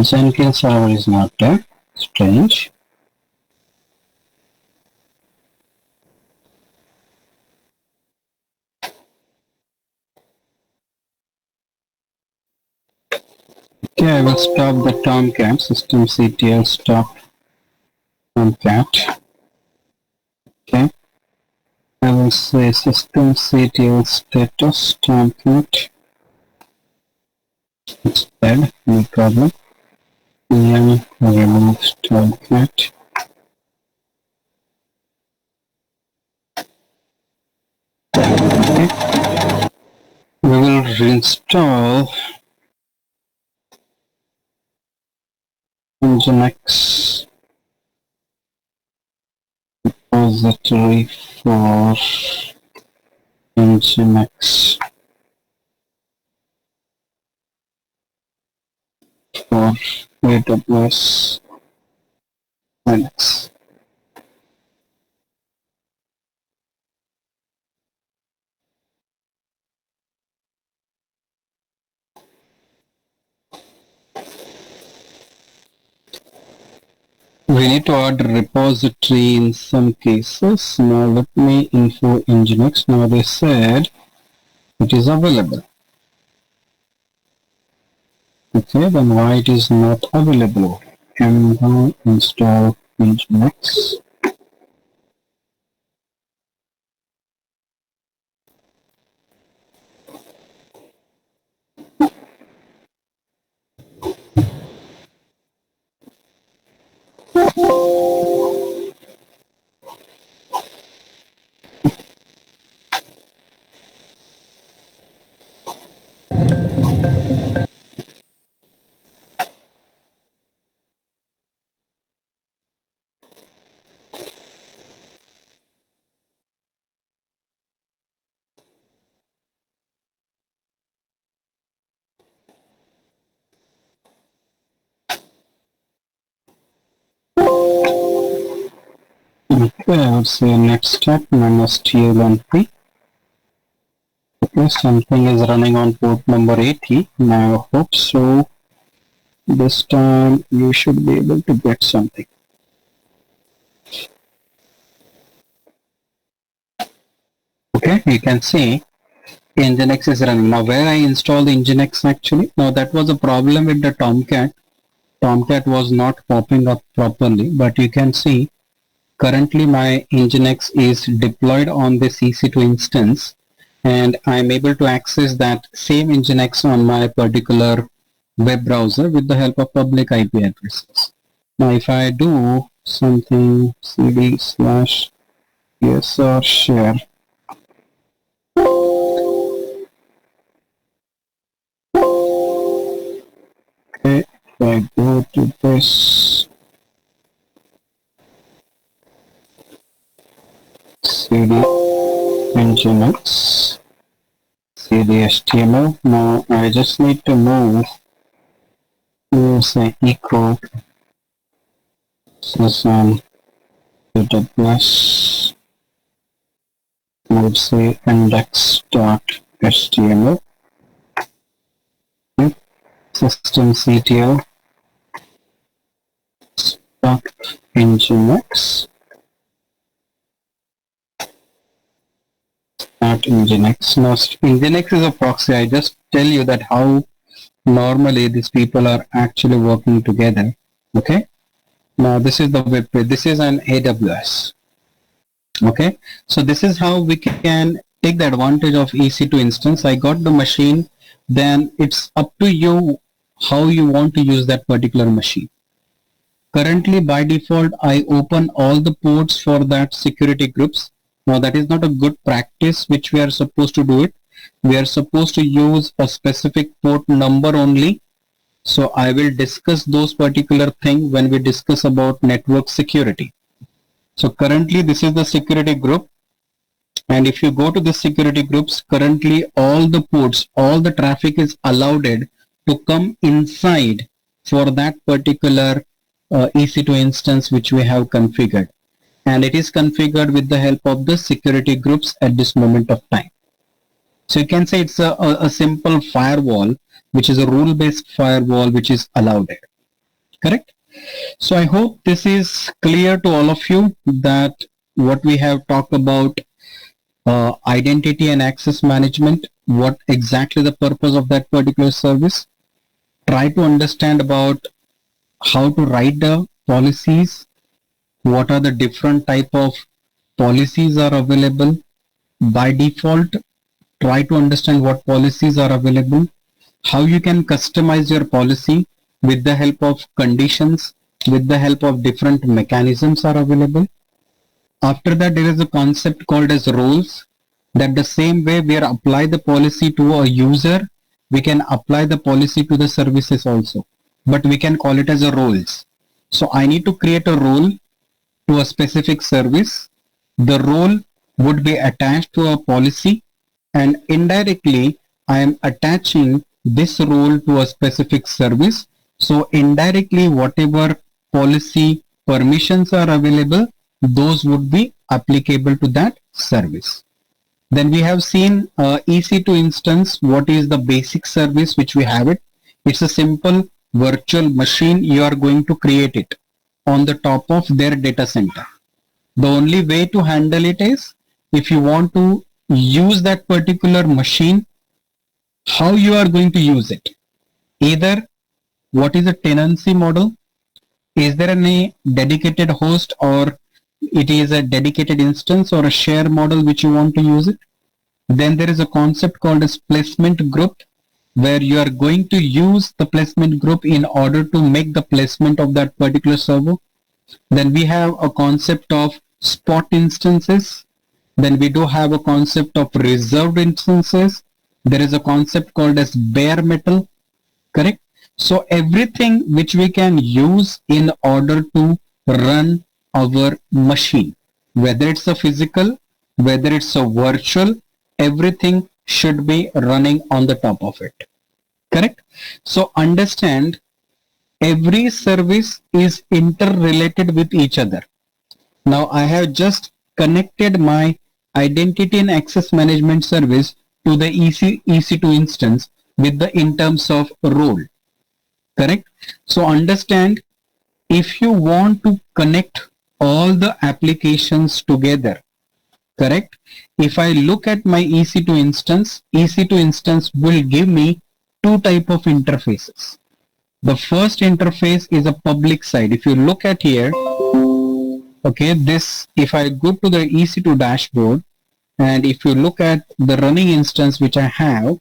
Speaker 1: Jenkins server is not there. Strange. Okay, I will stop the Tomcat. Systemctl stop Tomcat. Okay. I will say systemctl status Tomcat. It's dead, no problem. Yeah, remove Tomcat. Okay. We will reinstall Nginx repository for Nginx for AWS Linux. We need to add repository in some cases. Now let me info Nginx. Now they said it is available. Okay, then why it is not available? Now install Nginx. Okay, I would say next step minus TL1P. Okay, something is running on port number 80. Now I hope so. This time you should be able to get something. Okay, you can see Nginx is running. Now where I installed Nginx actually, now that was a problem with the Tomcat. Tomcat was not popping up properly, but you can see currently my Nginx is deployed on this EC2 instance and I'm able to access that same Nginx on my particular web browser with the help of public IP addresses. Now if I do something cd/usr share. Okay, if I go to this cd nginx cd.html. Now I just need to move to say echo. This is on AWS. We'll say index.html. Okay. Systemctl nginx nginx. Now nginx is a proxy. I just tell you that how normally these people are actually working together. Okay. Now this is the web page. This is an AWS. Okay. So this is how we can take the advantage of EC2 instance. I got the machine. Then it's up to you how you want to use that particular machine. Currently, by default, I open all the ports for that security groups. Now that is not a good practice which we are supposed to do it. We are supposed to use a specific port number only. So I will discuss those particular things when we discuss about network security. So currently this is the security group. And if you go to the security groups, currently all the ports, all the traffic is allowed to come inside for that particular EC2 instance which we have configured. And it is configured with the help of the security groups at this moment of time. So you can say it's a simple firewall, which is a rule-based firewall, which is allowed. Correct? So I hope this is clear to all of you that what we have talked about identity and access management, what exactly the purpose of that particular service. Try to understand about how to write the policies, what are the different type of policies are available. By default, try to understand what policies are available, how you can customize your policy with the help of conditions, with the help of different mechanisms are available. After that, there is a concept called as roles, that the same way we are apply the policy to a user, we can apply the policy to the services also, but we can call it as a roles. So I need to create a role to a specific service. The role would be attached to a policy, and indirectly I am attaching this role to a specific service. So indirectly whatever policy permissions are available, those would be applicable to that service. Then we have seen EC2 instance. What is the basic service which we have it? It's a simple virtual machine. You are going to create it on the top of their data center. The only way to handle it is, if you want to use that particular machine, how you are going to use it. Either what is a tenancy model? Is there any dedicated host, or it is a dedicated instance, or a share model which you want to use it? Then there is a concept called as placement group, where you are going to use the placement group in order to make the placement of that particular server. Then we have a concept of spot instances. Then we do have a concept of reserved instances. There is a concept called as bare metal. Correct? So everything which we can use in order to run our machine, whether it's a physical, whether it's a virtual, everything should be running on the top of it. Correct? So understand, every service is interrelated with each other. Now I have just connected my identity and access management service to the EC2 instance with the in terms of role. Correct? So understand, if you want to connect all the applications together, correct? If I look at my EC2 instance will give me two type of interfaces. The first interface is a public side. If you look at here, okay, this, if I go to the EC2 dashboard, and if you look at the running instance which I have,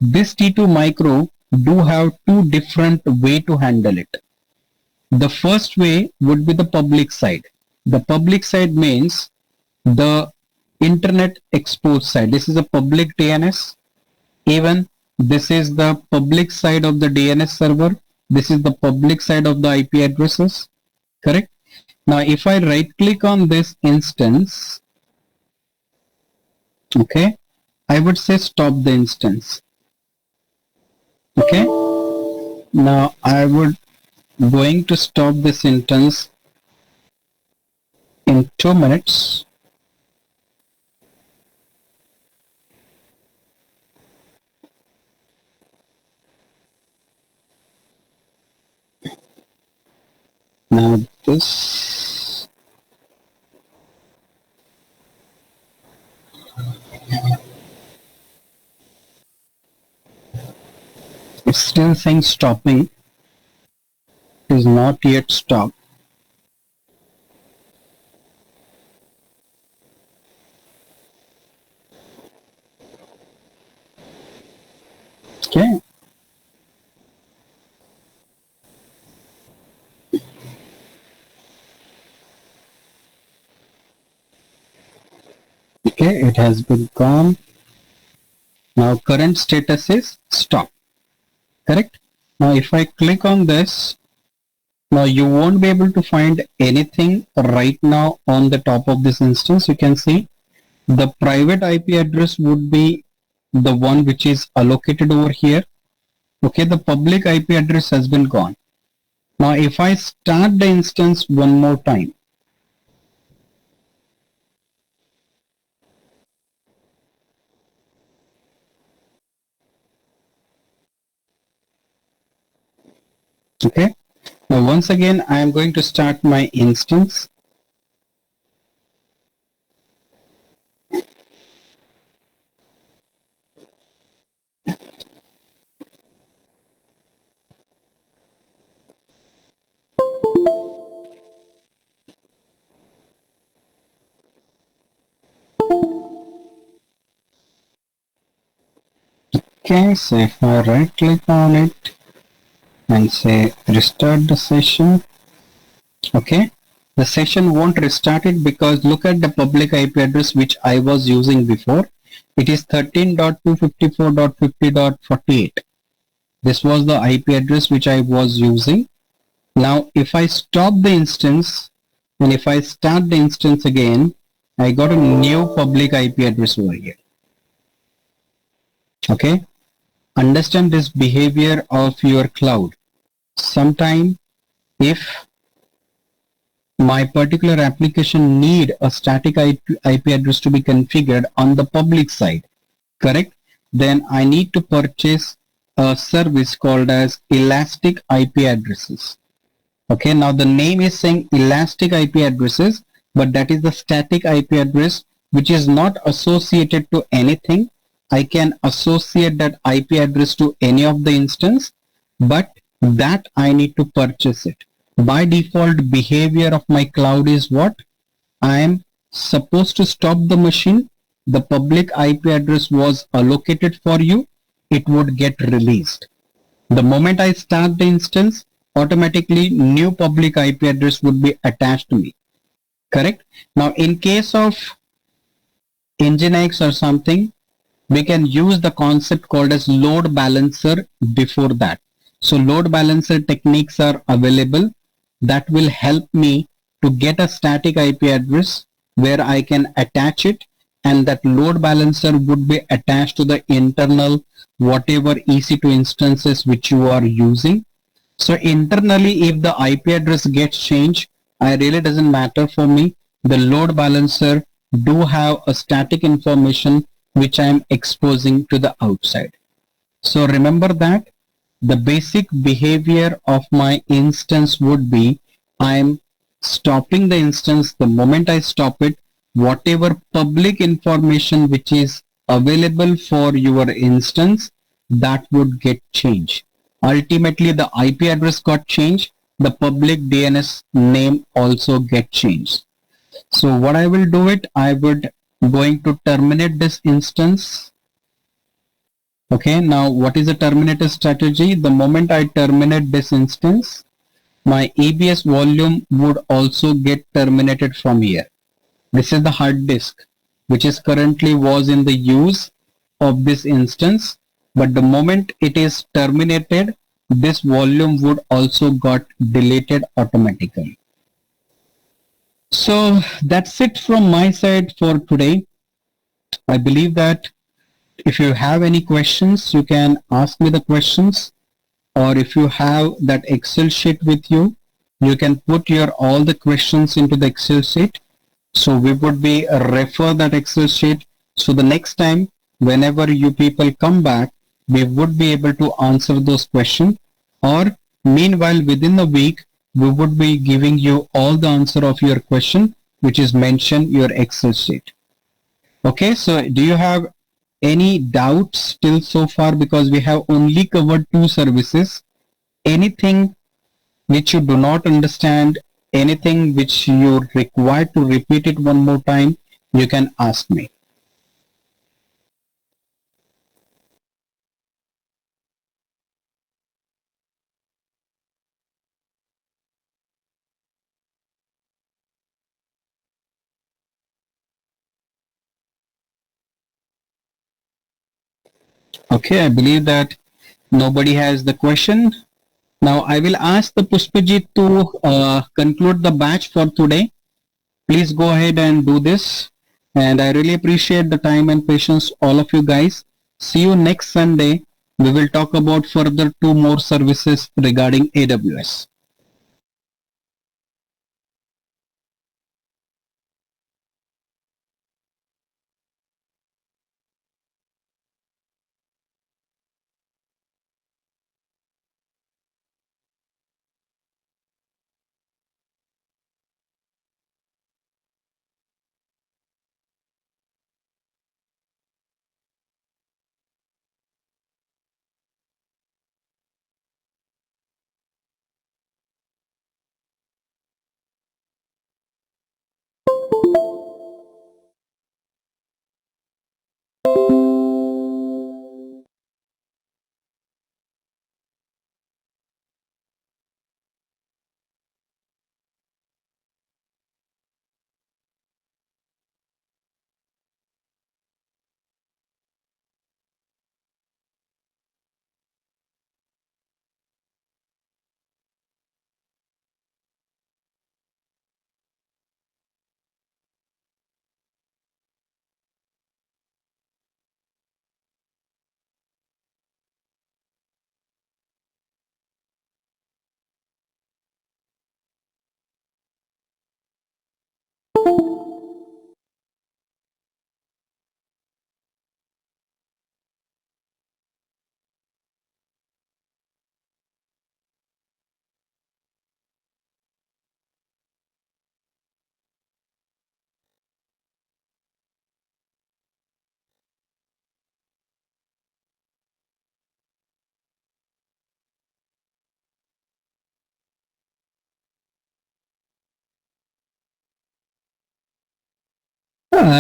Speaker 1: this T2 micro do have two different way to handle it. The first way would be the public side. The public side means the internet exposed side. This is a public DNS. Even this is the public side of the DNS server. This is the public side of the IP addresses. Correct? Now, if I right click on this instance, okay, I would say stop the instance. Okay. Now I would going to stop this instance in 2 minutes. Now this it's still saying stopping. It is not yet stopped. Okay. Okay, it has been gone. Now current status is stop. Correct? Now if I click on this, now you won't be able to find anything right now on the top of this instance. You can see the private IP address would be the one which is allocated over here. Okay, the public IP address has been gone. Now if I start the instance one more time, okay, now once again I am going to start my instance. Okay, so if I right click on it and say restart the session, okay, the session won't restart it because look at the public IP address which I was using before. It is 13.254.50.48. This was the IP address which I was using. Now if I stop the instance and if I start the instance again, I got a new public IP address over here. Okay, understand this behavior of your cloud. Sometime if my particular application need a static IP address to be configured on the public side, correct, then I need to purchase a service called as Elastic IP addresses. Okay, now the name is saying Elastic IP addresses, but that is the static IP address which is not associated to anything. I can associate that IP address to any of the instance, but that I need to purchase it. By default behavior of my cloud is what? I am supposed to stop the machine. The public IP address was allocated for you. It would get released. The moment I start the instance, automatically new public IP address would be attached to me. Correct? Now in case of Nginx or something, we can use the concept called as load balancer before that. So load balancer techniques are available that will help me to get a static IP address where I can attach it, and that load balancer would be attached to the internal whatever EC2 instances which you are using. So internally, if the IP address gets changed, it really doesn't matter for me. The load balancer do have a static information which I am exposing to the outside. So remember that the basic behavior of my instance would be I am stopping the instance. The moment I stop it, whatever public information which is available for your instance, that would get changed. Ultimately, the IP address got changed. The public DNS name also get changed. So what I will do it, I would going to terminate this instance. Okay, now what is the terminator strategy? The moment I terminate this instance, my EBS volume would also get terminated from here. This is the hard disk, which is currently was in the use of this instance, but the moment it is terminated, this volume would also got deleted automatically. So that's it from my side for today. I believe that if you have any questions, you can ask me the questions, or if you have that Excel sheet with you, you can put your all the questions into the Excel sheet. So we would be refer that Excel sheet. So the next time, whenever you people come back, we would be able to answer those questions. Or meanwhile, within the week, we would be giving you all the answer of your question, which is mentioned your Excel sheet. Okay, so do you have any doubts till so far? Because we have only covered 2 services. Anything which you do not understand, anything which you require to repeat it one more time, you can ask me. Okay, I believe that nobody has the question. Now I will ask the Pushpajit to conclude the batch for today. Please go ahead and do this. And I really appreciate the time and patience, all of you guys. See you next Sunday. We will talk about further 2 more services regarding AWS.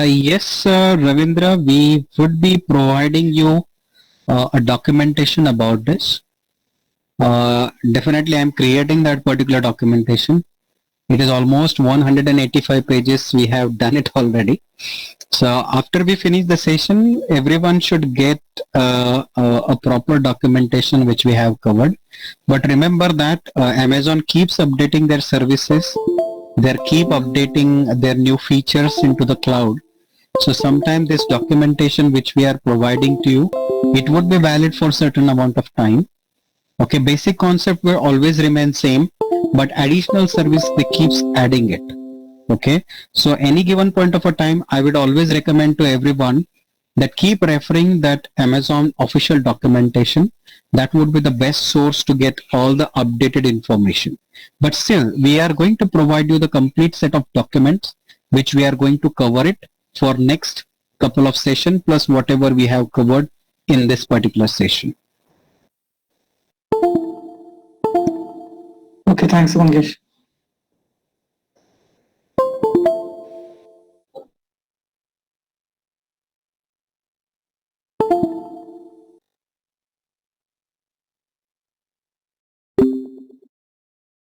Speaker 1: Yes, Ravindra, we would be providing you a documentation about this. Definitely, I'm creating that particular documentation. It is almost 185 pages. We have done it already. So after we finish the session, everyone should get a proper documentation which we have covered. But remember that Amazon keeps updating their services. They keep updating their new features into the cloud. So sometimes this documentation which we are providing to you, it would be valid for certain amount of time. Okay, basic concept will always remain same, but additional service they keeps adding it. Okay, so any given point of a time, I would always recommend to everyone that keep referring that Amazon official documentation. That would be the best source to get all the updated information. But still, we are going to provide you the complete set of documents which we are going to cover it for next couple of sessions plus whatever we have covered in this particular session.
Speaker 3: Okay, thanks, Mangesh.